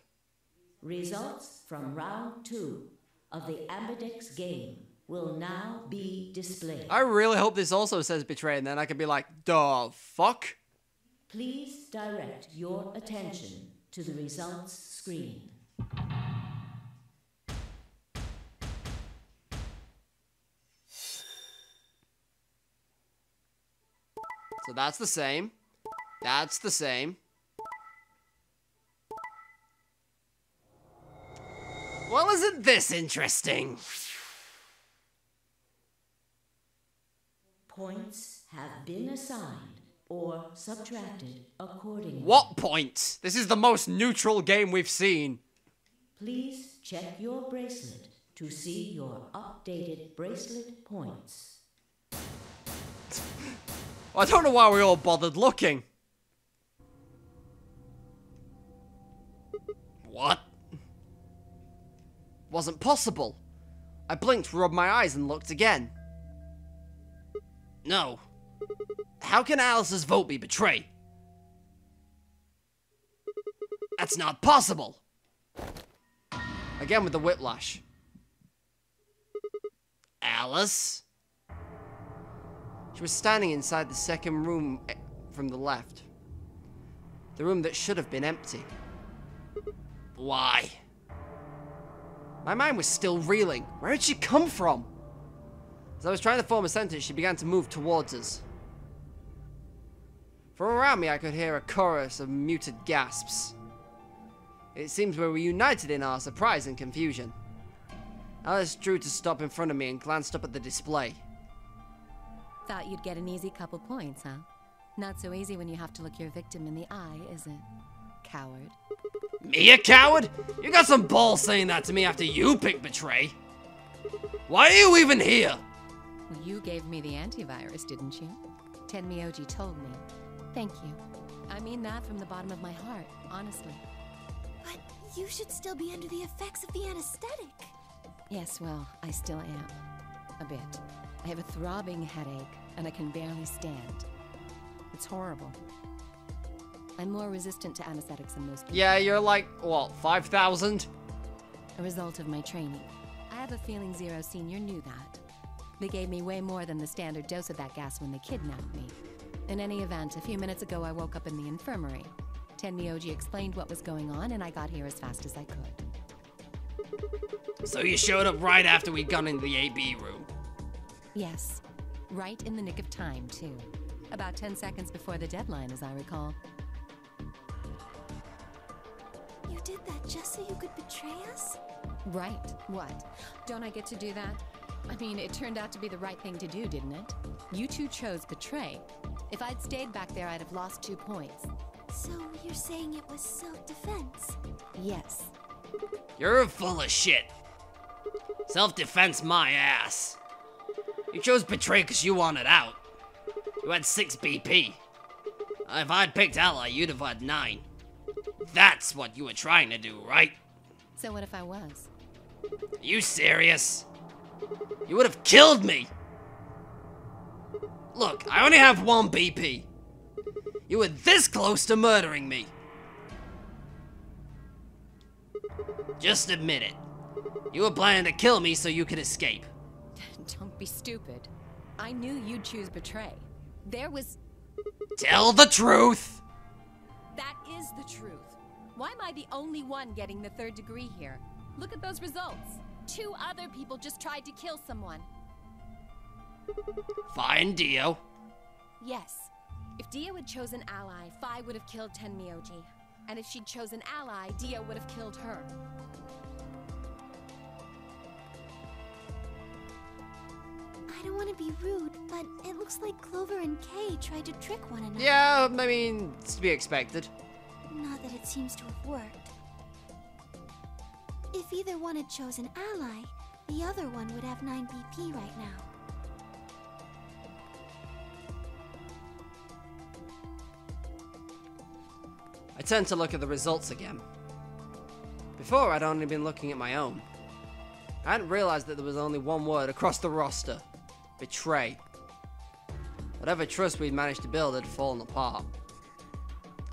Results from round 2 of the Ambidex game will now be displayed. I really hope this also says betray, and then I could be like, the fuck? Please direct your attention to the results screen. So that's the same. That's the same. Well, isn't this interesting? Points have been assigned or subtracted accordingly. What points? This is the most neutral game we've seen. Please check your bracelet to see your updated bracelet points. I don't know why we all bothered looking. What? Wasn't possible. I blinked, rubbed my eyes, and looked again. No. How can Alice's vote be betrayed? That's not possible. Again with the whiplash. Alice? She was standing inside the second room from the left. The room that should have been empty. Why? My mind was still reeling. Where had she come from? As I was trying to form a sentence, she began to move towards us. From around me, I could hear a chorus of muted gasps. It seems we were united in our surprise and confusion. Alice drew to stop in front of me and glanced up at the display. Thought you'd get an easy couple points, huh? Not so easy when you have to look your victim in the eye, is it? Coward. Me a coward? You got some balls saying that to me after you picked Betray. Why are you even here? Well, you gave me the antivirus, didn't you? Tenmyoji told me. Thank you. I mean that from the bottom of my heart, honestly. But you should still be under the effects of the anesthetic. Yes, well, I still am. A bit. I have a throbbing headache, and I can barely stand. It's horrible. I'm more resistant to anesthetics than most people. Yeah, you're like, what, 5,000? A result of my training. I have a feeling Zero Senior knew that. They gave me way more than the standard dose of that gas when they kidnapped me. In any event, a few minutes ago I woke up in the infirmary. Tenmyoji explained what was going on, and I got here as fast as I could. So you showed up right after we'd gone into the AB room? Yes. Right in the nick of time, too. About 10 seconds before the deadline, as I recall. You did that just so you could betray us? Right. What? Don't I get to do that? I mean, it turned out to be the right thing to do, didn't it? You two chose betray. If I'd stayed back there, I'd have lost 2 points. So you're saying it was self-defense? Yes. You're full of shit. Self-defense my ass. You chose Betray because you wanted out. You had 6 BP. If I'd picked Ally, you'd have had 9. That's what you were trying to do, right? So what if I was? Are you serious? You would have killed me! Look, I only have 1 BP. You were this close to murdering me. Just admit it. You were planning to kill me so you could escape. Don't be stupid. I knew you'd choose betray. There was... Tell the truth! That is the truth. Why am I the only one getting the 3rd degree here? Look at those results. 2 other people just tried to kill someone. Fine, Dio. Yes. If Dio had chosen Ally, Fi would have killed Tenmyoji. And if she'd chosen Ally, Dio would have killed her. I don't want to be rude, but it looks like Clover and Kay tried to trick one another. Yeah, I mean, it's to be expected. Not that it seems to have worked. If either one had chosen Ally, the other one would have 9 BP right now. I turned to look at the results again. Before, I'd only been looking at my own. I hadn't realized that there was only one word across the roster. Betray. Whatever trust we'd managed to build had fallen apart.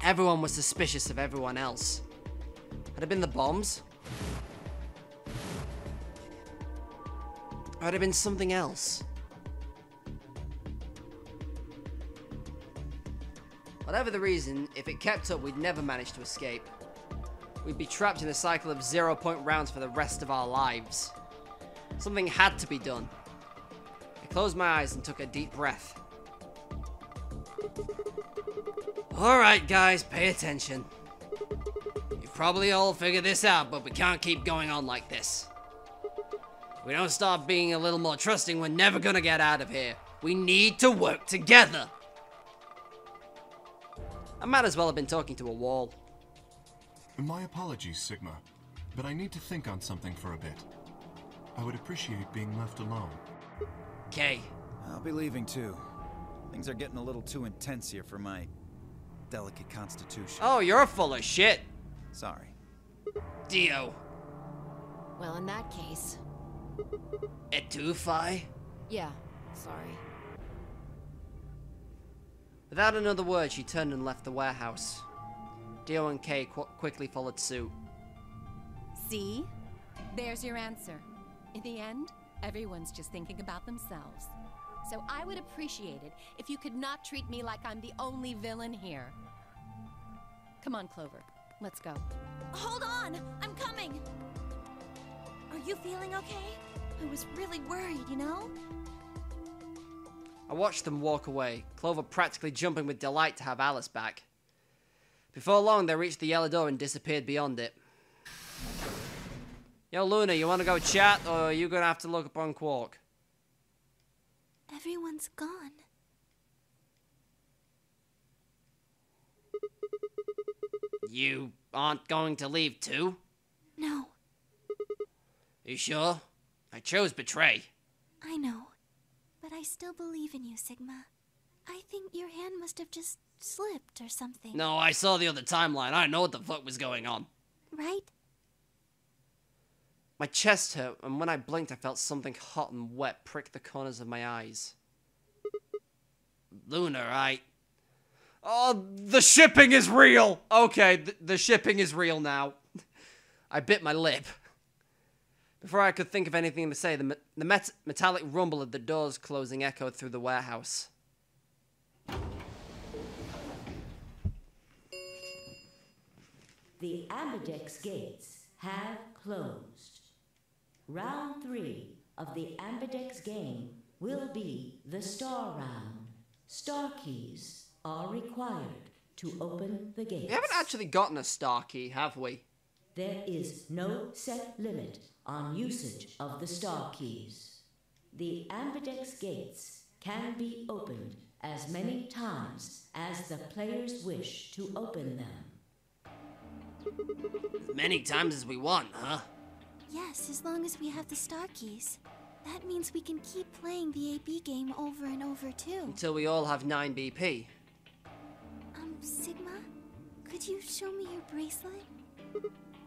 Everyone was suspicious of everyone else. Had it been the bombs? Or had it been something else? Whatever the reason, if it kept up, we'd never manage to escape. We'd be trapped in a cycle of 0-point rounds for the rest of our lives. Something had to be done. I closed my eyes and took a deep breath. Alright guys, pay attention. You've probably all figured this out, but we can't keep going on like this. If we don't start being a little more trusting, we're never gonna get out of here. We need to work together. I might as well have been talking to a wall. My apologies, Sigma, but I need to think on something for a bit. I would appreciate being left alone. Okay. I'll be leaving too. Things are getting a little too intense here for my delicate constitution. Oh, you're full of shit. Sorry. Dio. Well, in that case... Etufai? Yeah, sorry. Without another word, she turned and left the warehouse. Dio and Kay quickly followed suit. See? There's your answer. In the end, everyone's just thinking about themselves. So I would appreciate it if you could not treat me like I'm the only villain here. Come on, Clover. Let's go. Hold on! I'm coming! Are you feeling okay? I was really worried, you know? I watched them walk away, Clover practically jumping with delight to have Alice back. Before long, they reached the yellow door and disappeared beyond it. Yo, Luna, you want to go chat, or are you going to have to look up on Quark? Everyone's gone. You aren't going to leave too? No, You sure? I chose betray. I know. But I still believe in you, Sigma. I think your hand must have just slipped or something. No, I saw the other timeline. I know what the fuck was going on. Right? My chest hurt, and when I blinked, I felt something hot and wet prick the corners of my eyes. Luna, right? Oh, the shipping is real! Okay, the shipping is real now. I bit my lip. Before I could think of anything to say, the metallic rumble of the doors closing echoed through the warehouse. The Ambidex gates have closed. Round 3 of the Ambidex game will be the Star Round. Star keys are required to open the gates. We haven't actually gotten a star key, have we? There is no set limit on usage of the star keys. The Ambidex gates can be opened as many times as the players wish to open them. As many times as we want, huh? Yes, as long as we have the star keys. That means we can keep playing the AB game over and over, too. Until we all have 9 BP. Sigma? Could you show me your bracelet?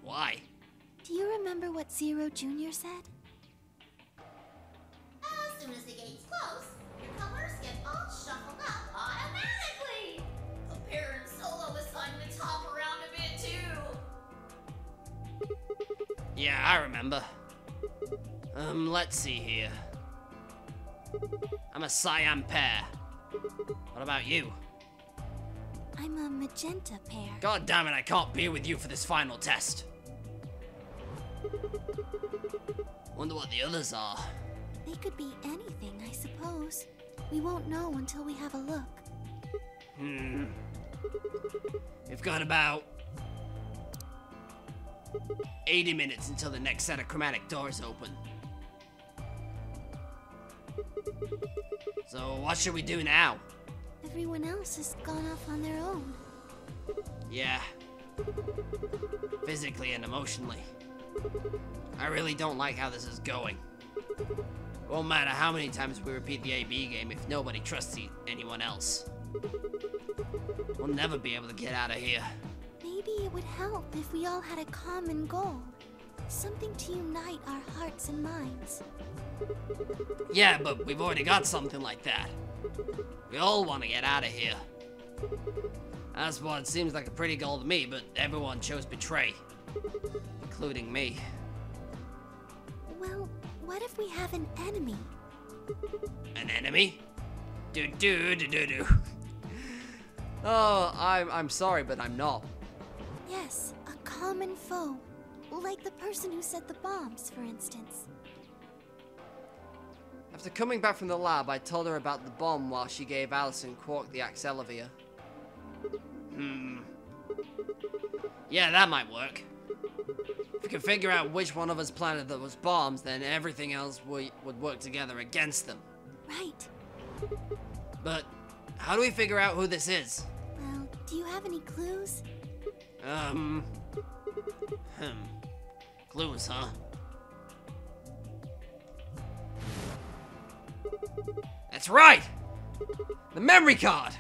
Why? Do you remember what Zero Jr. said? As soon as the gates close, your colors get all shuffled up automatically. Appear and Solo was starting to top around a bit too. Yeah, I remember. Let's see here. I'm a cyan pair. What about you? I'm a magenta pair. God damn it, I can't be with you for this final test. Wonder what the others are. They could be anything, I suppose. We won't know until we have a look. We've got about 80 minutes until the next set of chromatic doors open. So what should we do now? Everyone else has gone off on their own. Yeah. Physically and emotionally. I really don't like how this is going. Won't matter how many times we repeat the AB game if nobody trusts anyone else. We'll never be able to get out of here. Maybe it would help if we all had a common goal. Something to unite our hearts and minds. Yeah, but we've already got something like that. We all want to get out of here. That's what seems like a pretty goal to me, but everyone chose betray. Including me. Well, what if we have an enemy? An enemy? Do. Oh, I'm sorry, but I'm not. Yes, a common foe. Like the person who set the bombs, for instance. After coming back from the lab, I told her about the bomb while she gave Alice and Quark the Axelavia. Yeah, that might work. If we can figure out which one of us planted those bombs, then everything else would work together against them. Right. But how do we figure out who this is? Well, do you have any clues? Clues, huh? That's right! The memory card!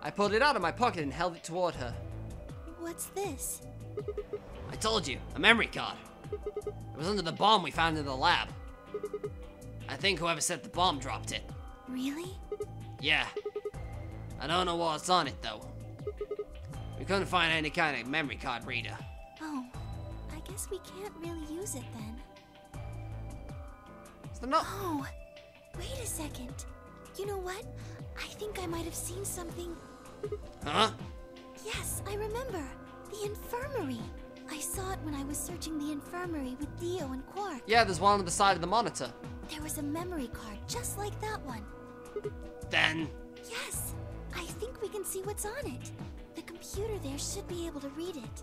I pulled it out of my pocket and held it toward her. What's this? I told you, a memory card. It was under the bomb we found in the lab. I think whoever set the bomb dropped it. Really? Yeah. I don't know what's on it, though. We couldn't find any kind of memory card reader. Oh, I guess we can't really use it then. Is there not? Oh, wait a second. You know what? I think I might have seen something. Huh? Yes, I remember. The infirmary. I saw it when I was searching the infirmary with Dio and Quark. Yeah, there's one on the side of the monitor. There was a memory card just like that one. Then... Yes, I think we can see what's on it. The computer there should be able to read it.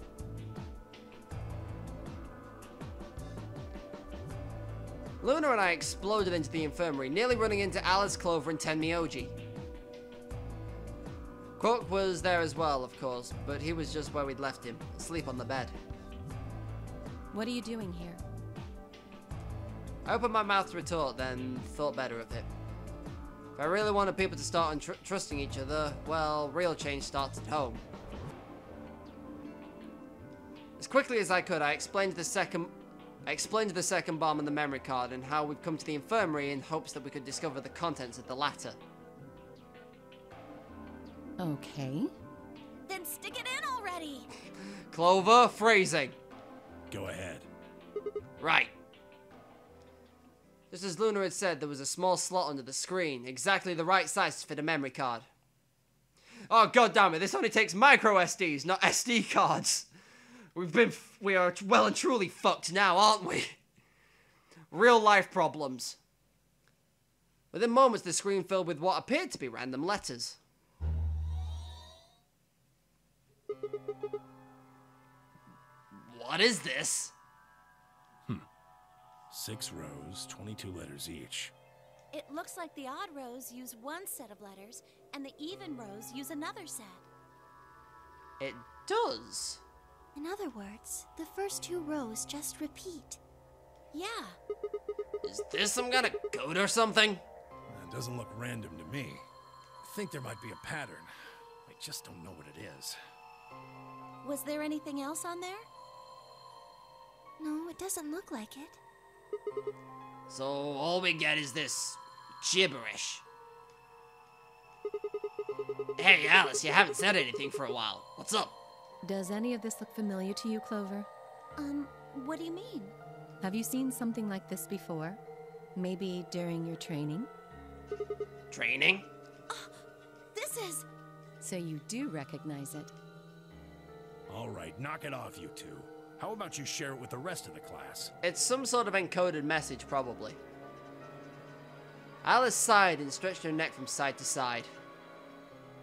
Luna and I exploded into the infirmary, nearly running into Alice, Clover, and Tenmyoji. Quark was there as well, of course, but he was just where we'd left him, asleep on the bed. What are you doing here? I opened my mouth to retort, then thought better of it. If I really wanted people to start trusting each other, well, real change starts at home. As quickly as I could, I explained the second bomb and the memory card and how we'd come to the infirmary in hopes that we could discover the contents of the latter. Okay. Then stick it in already! Clover, phrasing. Go ahead. Right. Just as Luna had said, there was a small slot under the screen, exactly the right size to fit a memory card. Oh, god damn it, this only takes micro SDs, not SD cards. We are well and truly fucked now, aren't we? Real life problems. Within moments, the screen filled with what appeared to be random letters. What is this? 6 rows, 22 letters each. It looks like the odd rows use one set of letters, and the even rows use another set. It does. In other words, the first 2 rows just repeat. Yeah. Is this some kind of code or something? It doesn't look random to me. I think there might be a pattern. I just don't know what it is. Was there anything else on there? No, it doesn't look like it. So all we get is this gibberish. Hey, Alice, you haven't said anything for a while. What's up? Does any of this look familiar to you, Clover? What do you mean? Have you seen something like this before? Maybe during your training? Training? This is... So you do recognize it. All right, knock it off, you two. How about you share it with the rest of the class? It's some sort of encoded message, probably. Alice sighed and stretched her neck from side to side.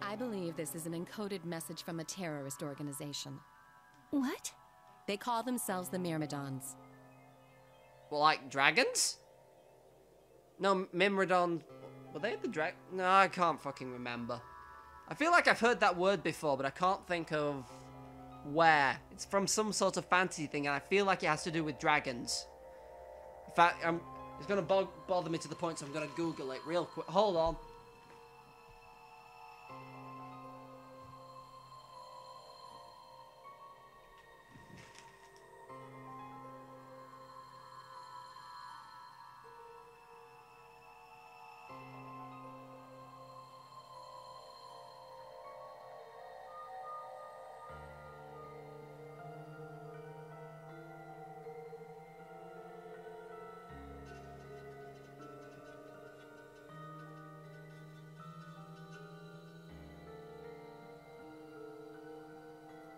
I believe this is an encoded message from a terrorist organization. What? They call themselves the Myrmidons. Well, like dragons? No, Myrmidon... Were they the drag... No, I can't fucking remember. I feel like I've heard that word before, but I can't think of where. It's from some sort of fantasy thing, and I feel like it has to do with dragons. In fact, it's going to bother me to the point, so I'm going to Google it real quick. Hold on.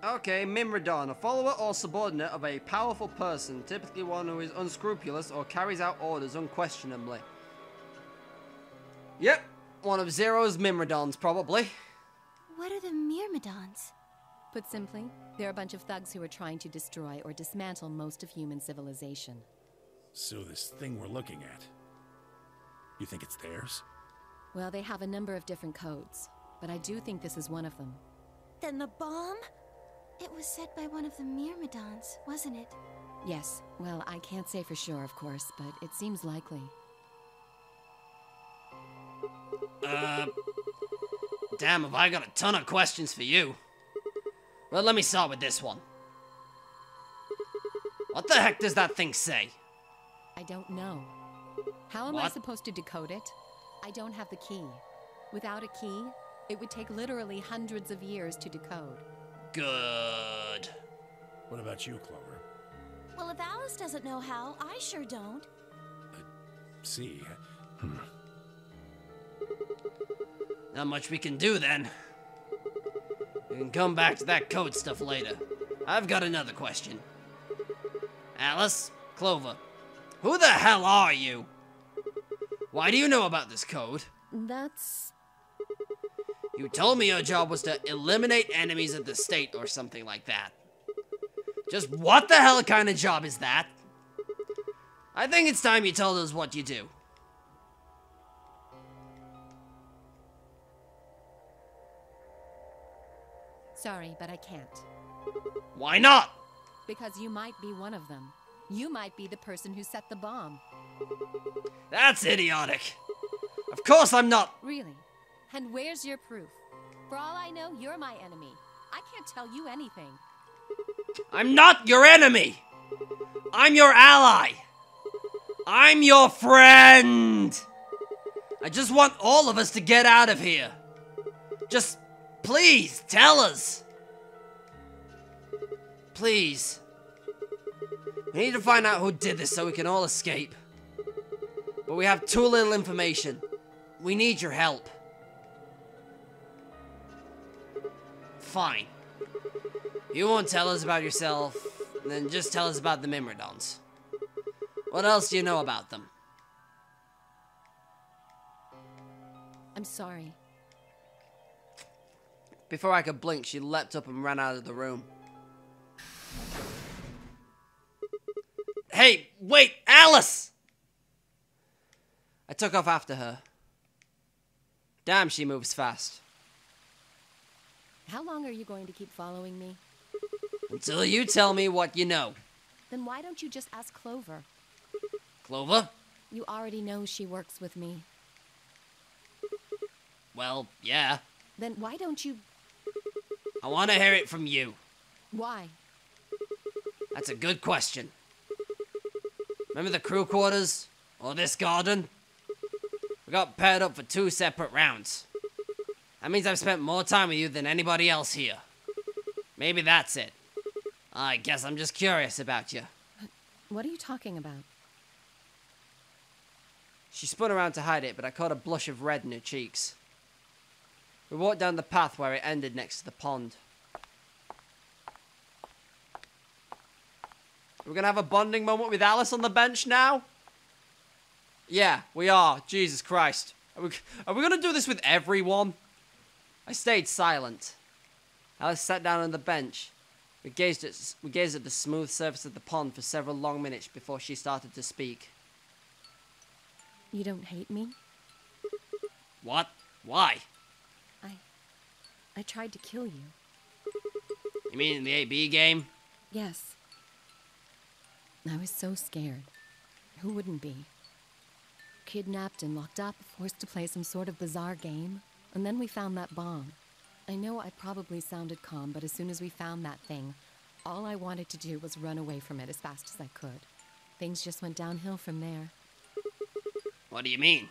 Okay, Myrmidon, a follower or subordinate of a powerful person, typically one who is unscrupulous or carries out orders unquestionably. Yep, one of Zero's Myrmidons, probably. What are the Myrmidons? Put simply, they're a bunch of thugs who are trying to destroy or dismantle most of human civilization. So this thing we're looking at. You think it's theirs? Well, they have a number of different codes, but I do think this is one of them. Then the bomb? It was set by one of the Myrmidons, wasn't it? Yes. Well, I can't say for sure, of course, but it seems likely. Damn, have I got a ton of questions for you. Well, let me start with this one. What the heck does that thing say? I don't know. How am I What? supposed to decode it? I don't have the key. Without a key, it would take literally hundreds of years to decode. Good. What about you, Clover? Well, if Alice doesn't know how, I sure don't. See. Not much we can do then. We can come back to that code stuff later. I've got another question. Alice, Clover, who the hell are you? Why do you know about this code? That's... You told me your job was to eliminate enemies of the state or something like that. Just what the hell kind of job is that? I think it's time you told us what you do. Sorry, but I can't. Why not? Because you might be one of them. You might be the person who set the bomb. That's idiotic. Of course I'm not. Really? And where's your proof? For all I know, you're my enemy. I can't tell you anything. I'm not your enemy. I'm your ally. I'm your friend. I just want all of us to get out of here. Just please tell us. Please. We need to find out who did this so we can all escape. But we have too little information. We need your help. Fine. You won't tell us about yourself, then just tell us about the Myrmidons. What else do you know about them? I'm sorry. Before I could blink, she leapt up and ran out of the room. Hey, wait, Alice! I took off after her. Damn, she moves fast. How long are you going to keep following me? Until you tell me what you know. Then why don't you just ask Clover? Clover? You already know she works with me. Well, yeah. Then why don't you... I want to hear it from you. Why? That's a good question. Remember the crew quarters? Or this garden? We got paired up for 2 separate rounds. That means I've spent more time with you than anybody else here. Maybe that's it. I guess I'm just curious about you. What are you talking about? She spun around to hide it, but I caught a blush of red in her cheeks. We walked down the path where it ended next to the pond. We're gonna have a bonding moment with Alice on the bench now? Yeah, we are. Jesus Christ. Are we gonna do this with everyone? I stayed silent. Alice sat down on the bench. We gazed at the smooth surface of the pond for several long minutes before she started to speak. You don't hate me? What? Why? I tried to kill you. You mean in the AB game? Yes. I was so scared. Who wouldn't be? Kidnapped and locked up, forced to play some sort of bizarre game. And then we found that bomb. I know I probably sounded calm, but as soon as we found that thing, all I wanted to do was run away from it as fast as I could. Things just went downhill from there. What do you mean?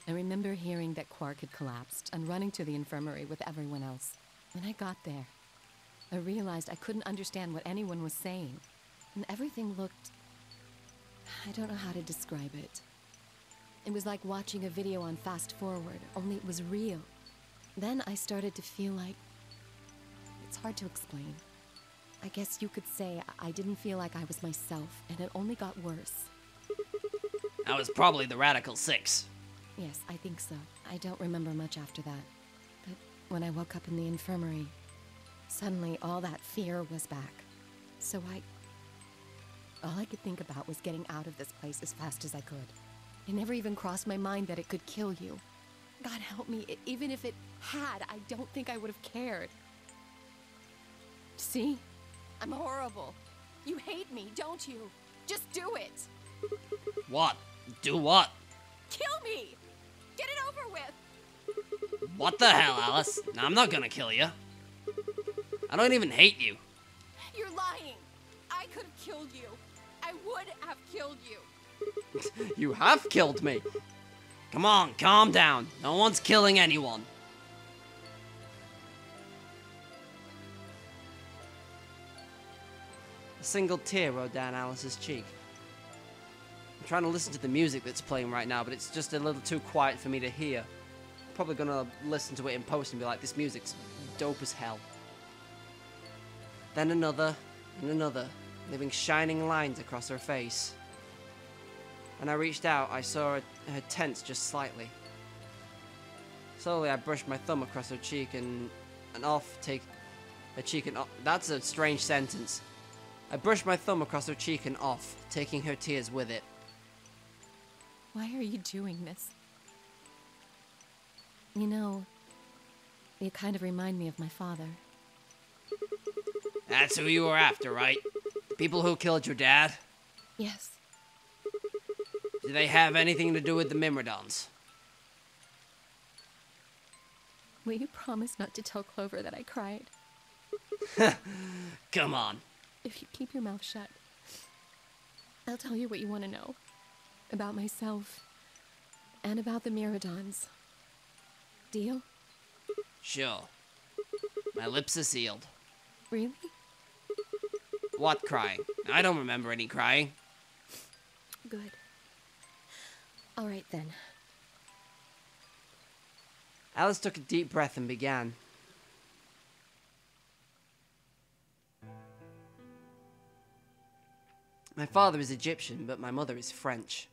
I remember hearing that Quark had collapsed and running to the infirmary with everyone else. When I got there, I realized I couldn't understand what anyone was saying. And everything looked... I don't know how to describe it. It was like watching a video on fast forward, only it was real. Then I started to feel like... It's hard to explain. I guess you could say I didn't feel like I was myself, and it only got worse. That was probably the Radical 6. Yes, I think so. I don't remember much after that. But when I woke up in the infirmary, suddenly all that fear was back. So all I could think about was getting out of this place as fast as I could. It never even crossed my mind that it could kill you. God help me, even if it had, I don't think I would have cared. See? I'm horrible. You hate me, don't you? Just do it. What? Do what? Kill me! Get it over with! What the hell, Alice? No, I'm not gonna kill you. I don't even hate you. You're lying. I could have killed you. I would have killed you. You have killed me. Come on, calm down. No one's killing anyone. A single tear rolled down Alice's cheek. I'm trying to listen to the music that's playing right now, but it's just a little too quiet for me to hear. Probably gonna listen to it in post and be like, this music's dope as hell. Then another and another, leaving shining lines across her face. When I reached out, I saw her tense just slightly. Slowly, I brushed my thumb across her cheek and off, take her cheek and off. That's a strange sentence. I brushed my thumb across her cheek and off, taking her tears with it. Why are you doing this? You know, you kind of remind me of my father. That's who you were after, right? The people who killed your dad? Yes. Do they have anything to do with the Myrmidons? Will you promise not to tell Clover that I cried? Come on. If you keep your mouth shut, I'll tell you what you want to know. About myself. And about the Myrmidons. Deal? Sure. My lips are sealed. Really? What crying? I don't remember any crying. Good. All right, then. Alice took a deep breath and began. My father is Egyptian, but my mother is French.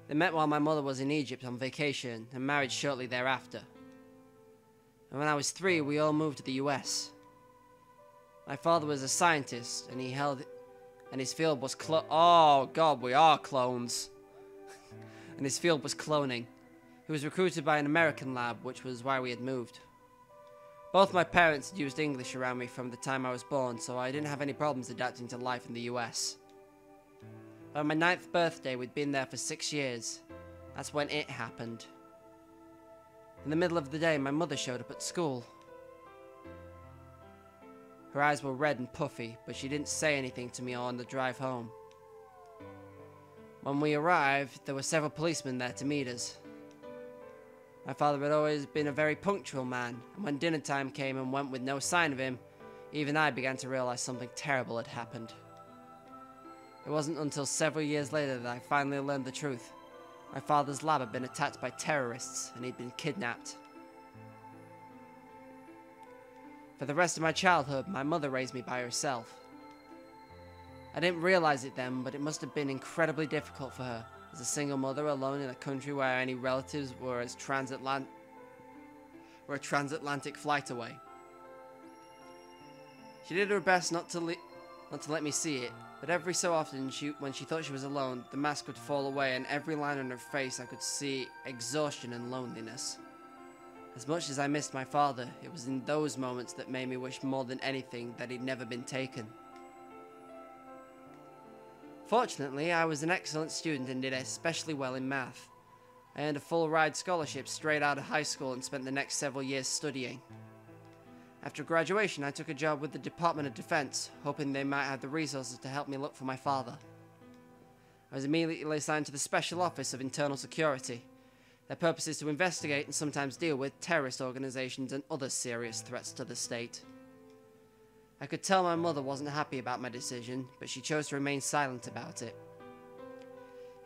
They met while my mother was in Egypt on vacation and married shortly thereafter. And when I was 3, we all moved to the US. My father was a scientist, and his field was oh god, we are clones. And his field was cloning. He was recruited by an American lab, which was why we had moved. Both my parents had used English around me from the time I was born, so I didn't have any problems adapting to life in the US. On my 9th birthday, we'd been there for 6 years. That's when it happened. In the middle of the day, my mother showed up at school. Her eyes were red and puffy, but she didn't say anything to me on the drive home. When we arrived, there were several policemen there to meet us. My father had always been a very punctual man, and when dinner time came and went with no sign of him, even I began to realize something terrible had happened. It wasn't until several years later that I finally learned the truth. My father's lab had been attacked by terrorists, and he'd been kidnapped. For the rest of my childhood, my mother raised me by herself. I didn't realize it then, but it must have been incredibly difficult for her, as a single mother alone in a country where any relatives were a transatlantic flight away. She did her best not to let me see it, but every so often, when she thought she was alone, the mask would fall away, and every line on her face I could see exhaustion and loneliness. As much as I missed my father, it was in those moments that made me wish more than anything that he'd never been taken. Fortunately, I was an excellent student and did especially well in math. I earned a full-ride scholarship straight out of high school and spent the next several years studying. After graduation, I took a job with the Department of Defense, hoping they might have the resources to help me look for my father. I was immediately assigned to the Special Office of Internal Security. Their purpose is to investigate and sometimes deal with terrorist organizations and other serious threats to the state. I could tell my mother wasn't happy about my decision, but she chose to remain silent about it.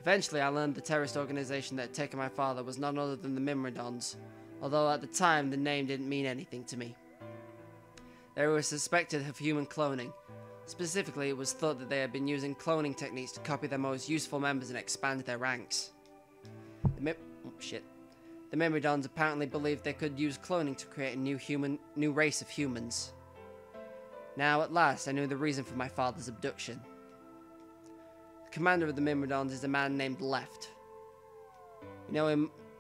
Eventually, I learned the terrorist organization that had taken my father was none other than the Myrmidons, although at the time the name didn't mean anything to me. They were suspected of human cloning. Specifically, it was thought that they had been using cloning techniques to copy their most useful members and expand their ranks. The Myrmidons apparently believed they could use cloning to create a new race of humans. Now, at last, I knew the reason for my father's abduction. The commander of the Myrmidons is a man named Left.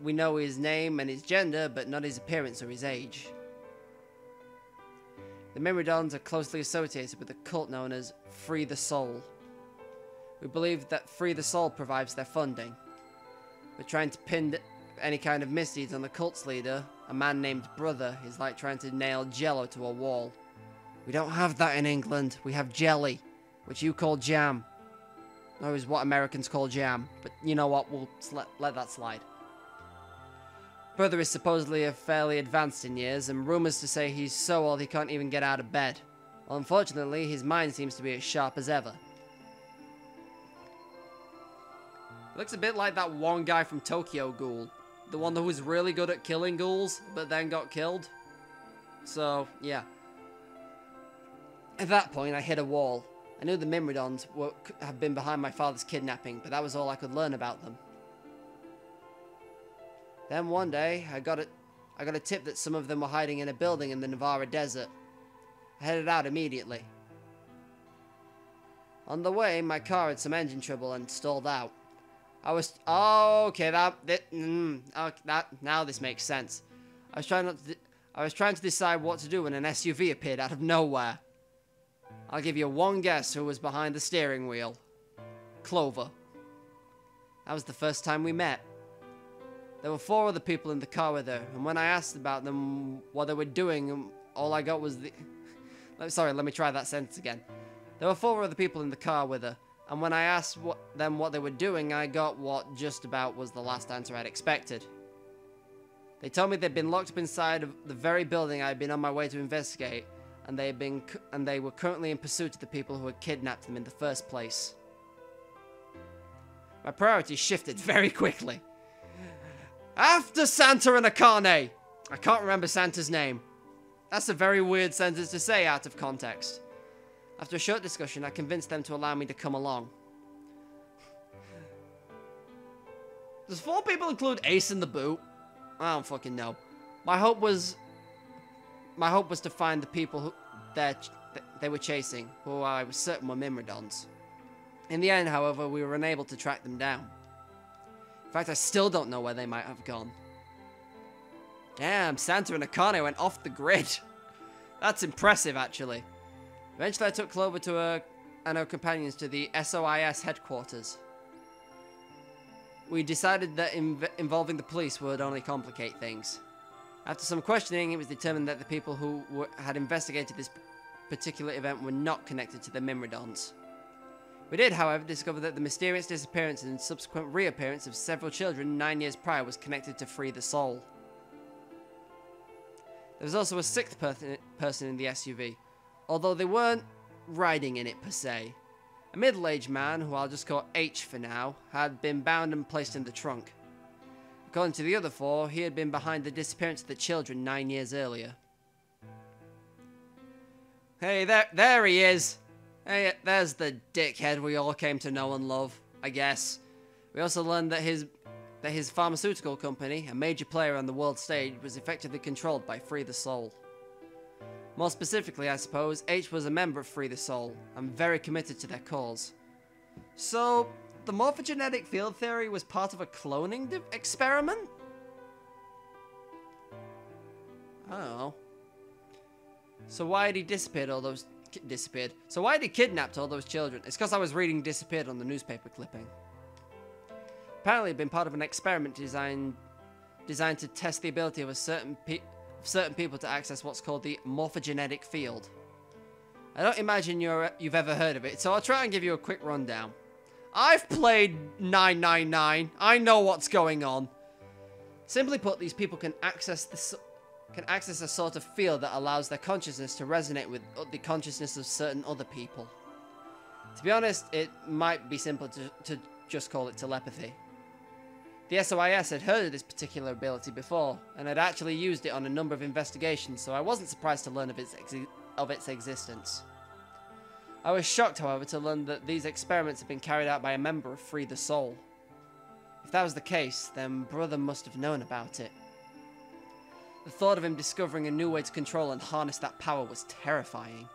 We know his name and his gender, but not his appearance or his age. The Myrmidons are closely associated with the cult known as Free the Soul. We believe that Free the Soul provides their funding. We're trying to pin any kind of misdeeds on the cult's leader, a man named Brother, is like trying to nail jello to a wall. We don't have that in England. We have jelly, which you call jam. Or is what Americans call jam. But you know what, we'll let that slide. Brother is supposedly fairly advanced in years, and rumours to say he's so old he can't even get out of bed. Well, unfortunately, his mind seems to be as sharp as ever. Looks a bit like that one guy from Tokyo Ghoul. The one that was really good at killing ghouls, but then got killed. So, yeah. At that point, I hit a wall. I knew the Myrmidons had been behind my father's kidnapping, but that was all I could learn about them. Then one day, I got a tip that some of them were hiding in a building in the Nevada desert. I headed out immediately. On the way, my car had some engine trouble and stalled out. Now this makes sense. I was trying to decide what to do when an SUV appeared out of nowhere. I'll give you one guess who was behind the steering wheel. Clover. That was the first time we met. There were 4 other people in the car with her, and when I asked about them what they were doing, all I got was the... Sorry, let me try that sentence again. There were 4 other people in the car with her, and when I asked them what they were doing, I got what just about was the last answer I'd expected. They told me they'd been locked up inside of the very building I'd been on my way to investigate, and they were currently in pursuit of the people who had kidnapped them in the first place. My priorities shifted very quickly. After Santa and Akane! I can't remember Santa's name. That's a very weird sentence to say out of context. After a short discussion, I convinced them to allow me to come along. Does 4 people include Ace in the boot? I don't fucking know. My hope was to find the people they were chasing, who I was certain were Myrmidons. In the end, however, we were unable to track them down. In fact, I still don't know where they might have gone. Damn, Santa and Akane went off the grid. That's impressive, actually. Eventually, I took Clover and her companions to the SOIS headquarters. We decided that involving the police would only complicate things. After some questioning, it was determined that the people who had investigated this particular event were not connected to the Myrmidons. We did, however, discover that the mysterious disappearance and subsequent reappearance of several children 9 years prior was connected to Free the Soul. There was also a 6th person in the SUV, although they weren't riding in it per se. A middle-aged man, who I'll just call H for now, had been bound and placed in the trunk. According to the other 4, he had been behind the disappearance of the children 9 years earlier. Hey, there he is! Hey, there's the dickhead we all came to know and love, I guess. We also learned that his pharmaceutical company, a major player on the world stage, was effectively controlled by Free the Soul. More specifically, I suppose, H was a member of Free the Soul, and very committed to their cause. So, the morphogenetic field theory was part of a cloning experiment? I don't know. So why had he So why had he kidnapped all those children? It's because I was reading Disappeared on the newspaper clipping. Apparently, it had been part of an experiment designed to test the ability of certain people to access what's called the morphogenetic field. I don't imagine you've ever heard of it, so I'll try and give you a quick rundown. I've played 999. I know what's going on. Simply put, these people can access a sort of field that allows their consciousness to resonate with the consciousness of certain other people. To be honest, it might be simpler to just call it telepathy. The SOIS had heard of this particular ability before, and had actually used it on a number of investigations, so I wasn't surprised to learn of its existence. I was shocked, however, to learn that these experiments had been carried out by a member of Free the Soul. If that was the case, then Brother must have known about it. The thought of him discovering a new way to control and harness that power was terrifying.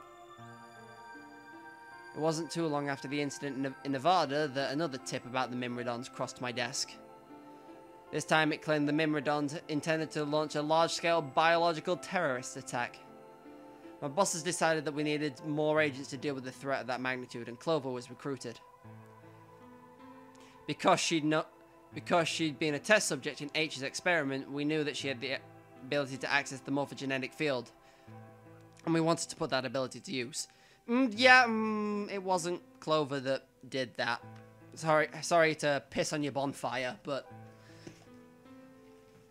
It wasn't too long after the incident in Nevada that another tip about the Myrmidons crossed my desk. This time it claimed the Myrmidons intended to launch a large-scale biological terrorist attack. My bosses decided that we needed more agents to deal with the threat of that magnitude, and Clover was recruited. Because she'd been a test subject in H's experiment, we knew that she had the ability to access the morphogenetic field, and we wanted to put that ability to use. It wasn't Clover that did that. Sorry to piss on your bonfire, but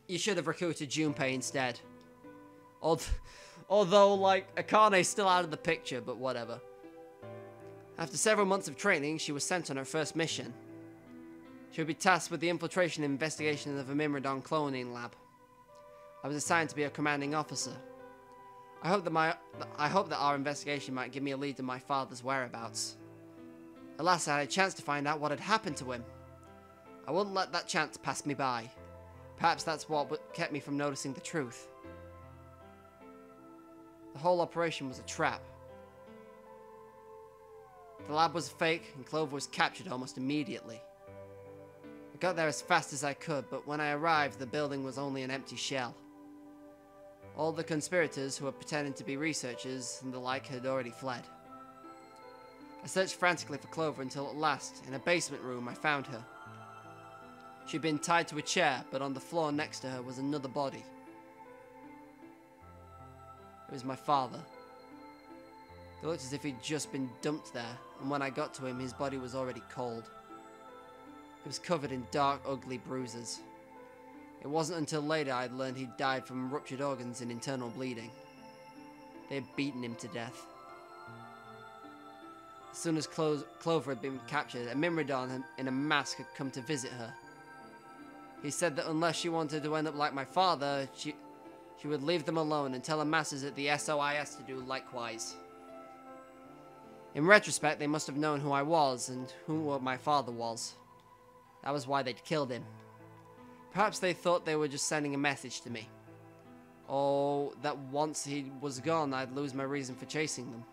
you should have recruited Junpei instead. Although, like, Akane's still out of the picture, but whatever. After several months of training, she was sent on her first mission. She would be tasked with the infiltration and investigation of a Myrmidon cloning lab. I was assigned to be a commanding officer. I hope that our investigation might give me a lead to my father's whereabouts. At last I had a chance to find out what had happened to him. I wouldn't let that chance pass me by. Perhaps that's what kept me from noticing the truth. The whole operation was a trap. The lab was fake, and Clover was captured almost immediately. I got there as fast as I could, but when I arrived, the building was only an empty shell. All the conspirators who were pretending to be researchers and the like had already fled. I searched frantically for Clover until at last, in a basement room, I found her. She'd been tied to a chair, but on the floor next to her was another body. It was my father. It looked as if he'd just been dumped there, and when I got to him, his body was already cold. He was covered in dark, ugly bruises. It wasn't until later I'd learned he'd died from ruptured organs and internal bleeding. They had beaten him to death. As soon as Clover had been captured, a Myrmidon in a mask had come to visit her. He said that unless she wanted to end up like my father, she would leave them alone and tell the masses at the SOIS to do likewise. In retrospect, they must have known who I was and who my father was. That was why they'd killed him. Perhaps they thought they were just sending a message to me. Or that once he was gone, I'd lose my reason for chasing them.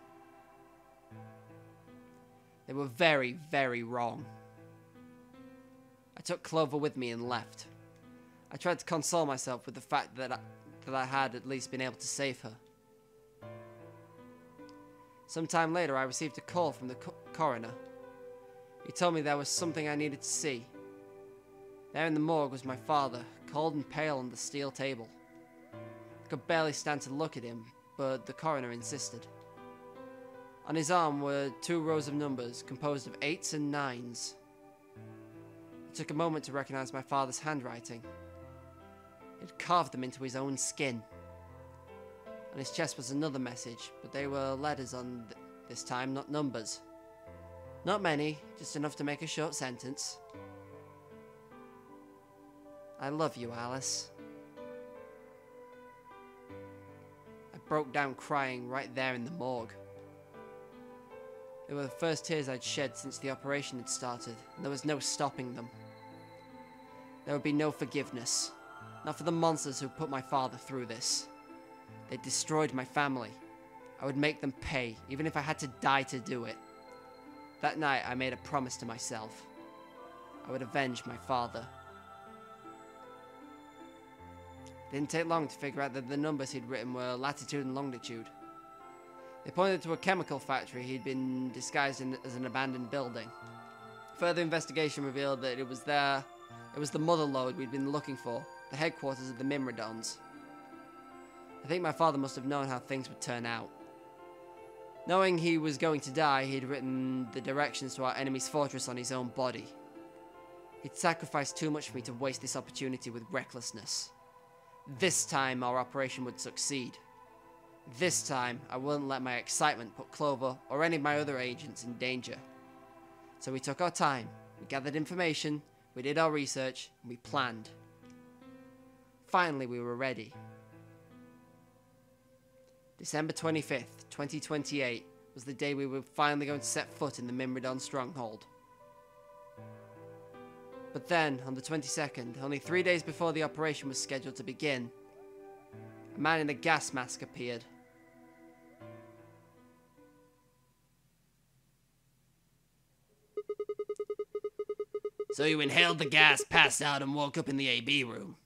They were very, very wrong. I took Clover with me and left. I tried to console myself with the fact that I had at least been able to save her. Sometime later, I received a call from the coroner. He told me there was something I needed to see. There in the morgue was my father, cold and pale on the steel table. I could barely stand to look at him, but the coroner insisted. On his arm were 2 rows of numbers, composed of 8s and 9s. It took a moment to recognize my father's handwriting. He'd carved them into his own skin. On his chest was another message, but they were letters on this time, not numbers. Not many, just enough to make a short sentence. I love you, Alice. I broke down crying right there in the morgue. They were the first tears I'd shed since the operation had started, and there was no stopping them. There would be no forgiveness, not for the monsters who put my father through this. They destroyed my family. I would make them pay, even if I had to die to do it. That night, I made a promise to myself. I would avenge my father. It didn't take long to figure out that the numbers he'd written were latitude and longitude. They pointed to a chemical factory he'd been disguised in as an abandoned building. Further investigation revealed that it was the mother lode we'd been looking for, the headquarters of the Myrmidons. I think my father must have known how things would turn out. Knowing he was going to die, he'd written the directions to our enemy's fortress on his own body. He'd sacrificed too much for me to waste this opportunity with recklessness. This time, our operation would succeed. This time, I wouldn't let my excitement put Clover or any of my other agents in danger. So we took our time, we gathered information, we did our research, and we planned. Finally, we were ready. December 25th, 2028 was the day we were finally going to set foot in the Myrmidon stronghold. But then, on the 22nd, only 3 days before the operation was scheduled to begin, a man in a gas mask appeared. So you inhaled the gas, passed out, and woke up in the AB room.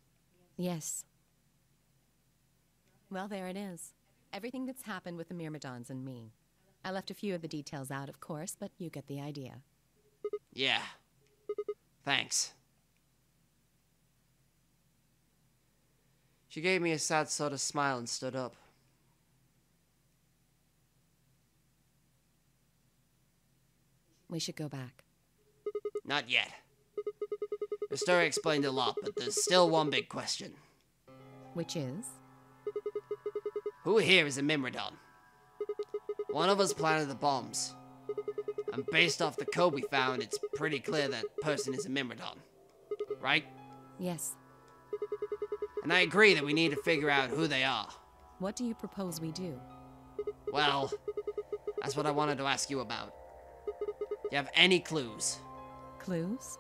Yes. Well, there it is. Everything that's happened with the Myrmidons and me. I left a few of the details out, of course, but you get the idea. Yeah. Thanks. She gave me a sad sort of smile and stood up. We should go back. Not yet. The story explained a lot, but there's still one big question. Which is? Who here is a Myrmidon? One of us planted the bombs. And based off the code we found, it's pretty clear that person is a Myrmidon. Right? Yes. And I agree that we need to figure out who they are. What do you propose we do? Well, that's what I wanted to ask you about. Do you have any clues? Clues?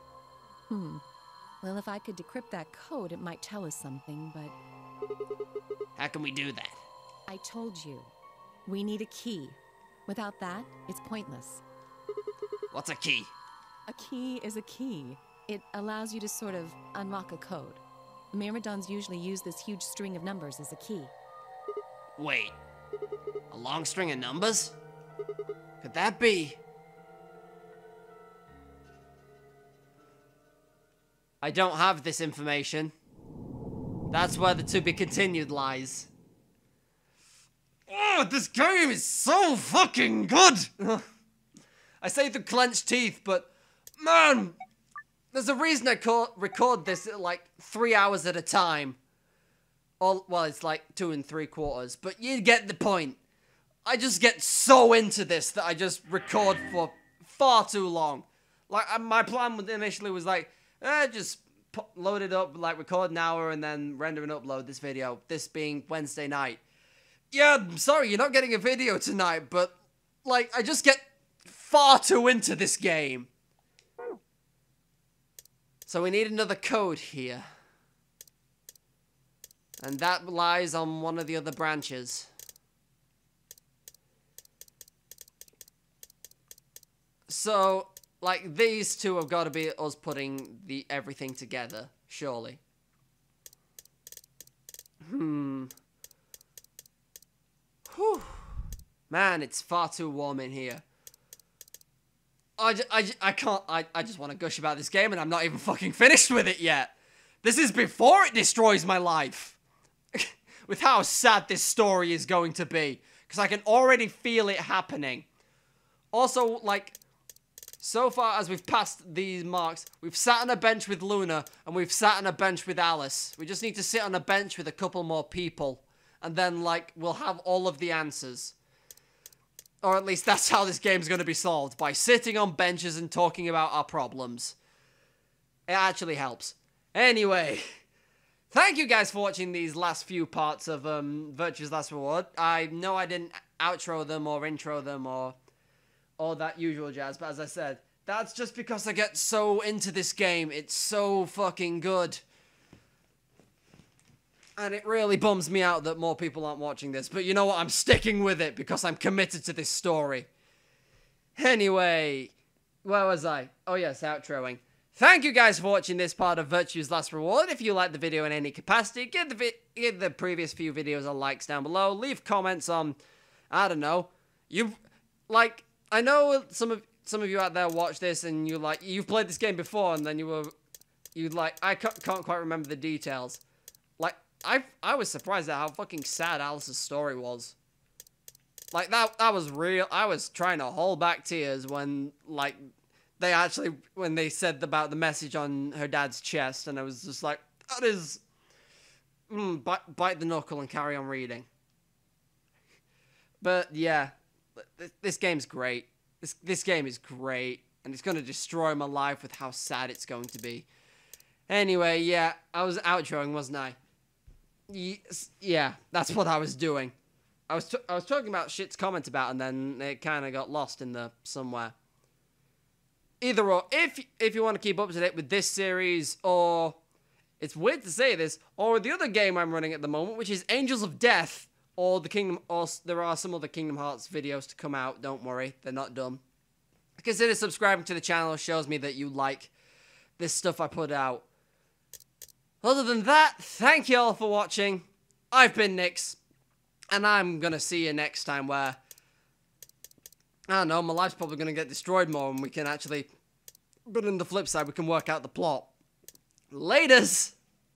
Well, if I could decrypt that code, it might tell us something, but... How can we do that? I told you. We need a key. Without that, it's pointless. What's a key? A key is a key. It allows you to sort of unlock a code. The Myrmidons usually use this huge string of numbers as a key. Wait. A long string of numbers? Could that be... I don't have this information. That's where the to be continued lies. Oh, this game is so fucking good! I say through clenched teeth, but man, there's a reason I record this at like 3 hours at a time. Well, it's like 2 3/4, but you get the point. I just get so into this that I just record for far too long. Like, my plan initially was like, just load it up, like record an hour and then render and upload this video. This being Wednesday night. Yeah, I'm sorry, you're not getting a video tonight, but like, I just get far too into this game. So we need another code here. And that lies on one of the other branches. So, like, these two have got to be us putting everything together, surely. Whew. Man, it's far too warm in here. I can't, I just want to gush about this game and I'm not even fucking finished with it yet. This is before it destroys my life. With how sad this story is going to be. Because I can already feel it happening. Also, like, so far as we've passed these marks, we've sat on a bench with Luna and we've sat on a bench with Alice. We just need to sit on a bench with a couple more people. And then, like, we'll have all of the answers. Or at least that's how this game's going to be solved. By sitting on benches and talking about our problems. It actually helps. Anyway. Thank you guys for watching these last few parts of Virtue's Last Reward. I know I didn't outro them or intro them or all that usual jazz. But as I said, that's just because I get so into this game. It's so fucking good. And it really bums me out that more people aren't watching this. But you know what? I'm sticking with it because I'm committed to this story. Anyway, where was I? Oh yes, outroing. Thank you guys for watching this part of Virtue's Last Reward. If you liked the video in any capacity, give the previous few videos a likes down below. Leave comments on, I don't know. I know some of you out there watch this and you've played this game before and then I can't quite remember the details. Like, I was surprised at how fucking sad Alice's story was. Like, that was real. I was trying to hold back tears when, like, when they said about the message on her dad's chest, and I was just like, that is, bite the knuckle and carry on reading. But, yeah, this game's great. This game is great, and it's going to destroy my life with how sad it's going to be. Anyway, yeah, I was outroing, wasn't I? Yeah, that's what I was doing. I was talking about shit's comment about, and then it kind of got lost in the somewhere. Either or, if you want to keep up to date with this series, or it's weird to say this, or the other game I'm running at the moment, which is Angels of Death, or there are some other Kingdom Hearts videos to come out. Don't worry, they're not done. Consider subscribing to the channel. It shows me that you like this stuff I put out. Other than that, thank you all for watching. I've been Nyx, and I'm going to see you next time where, I don't know, my life's probably going to get destroyed more and we can actually, but on the flip side, we can work out the plot. Laters!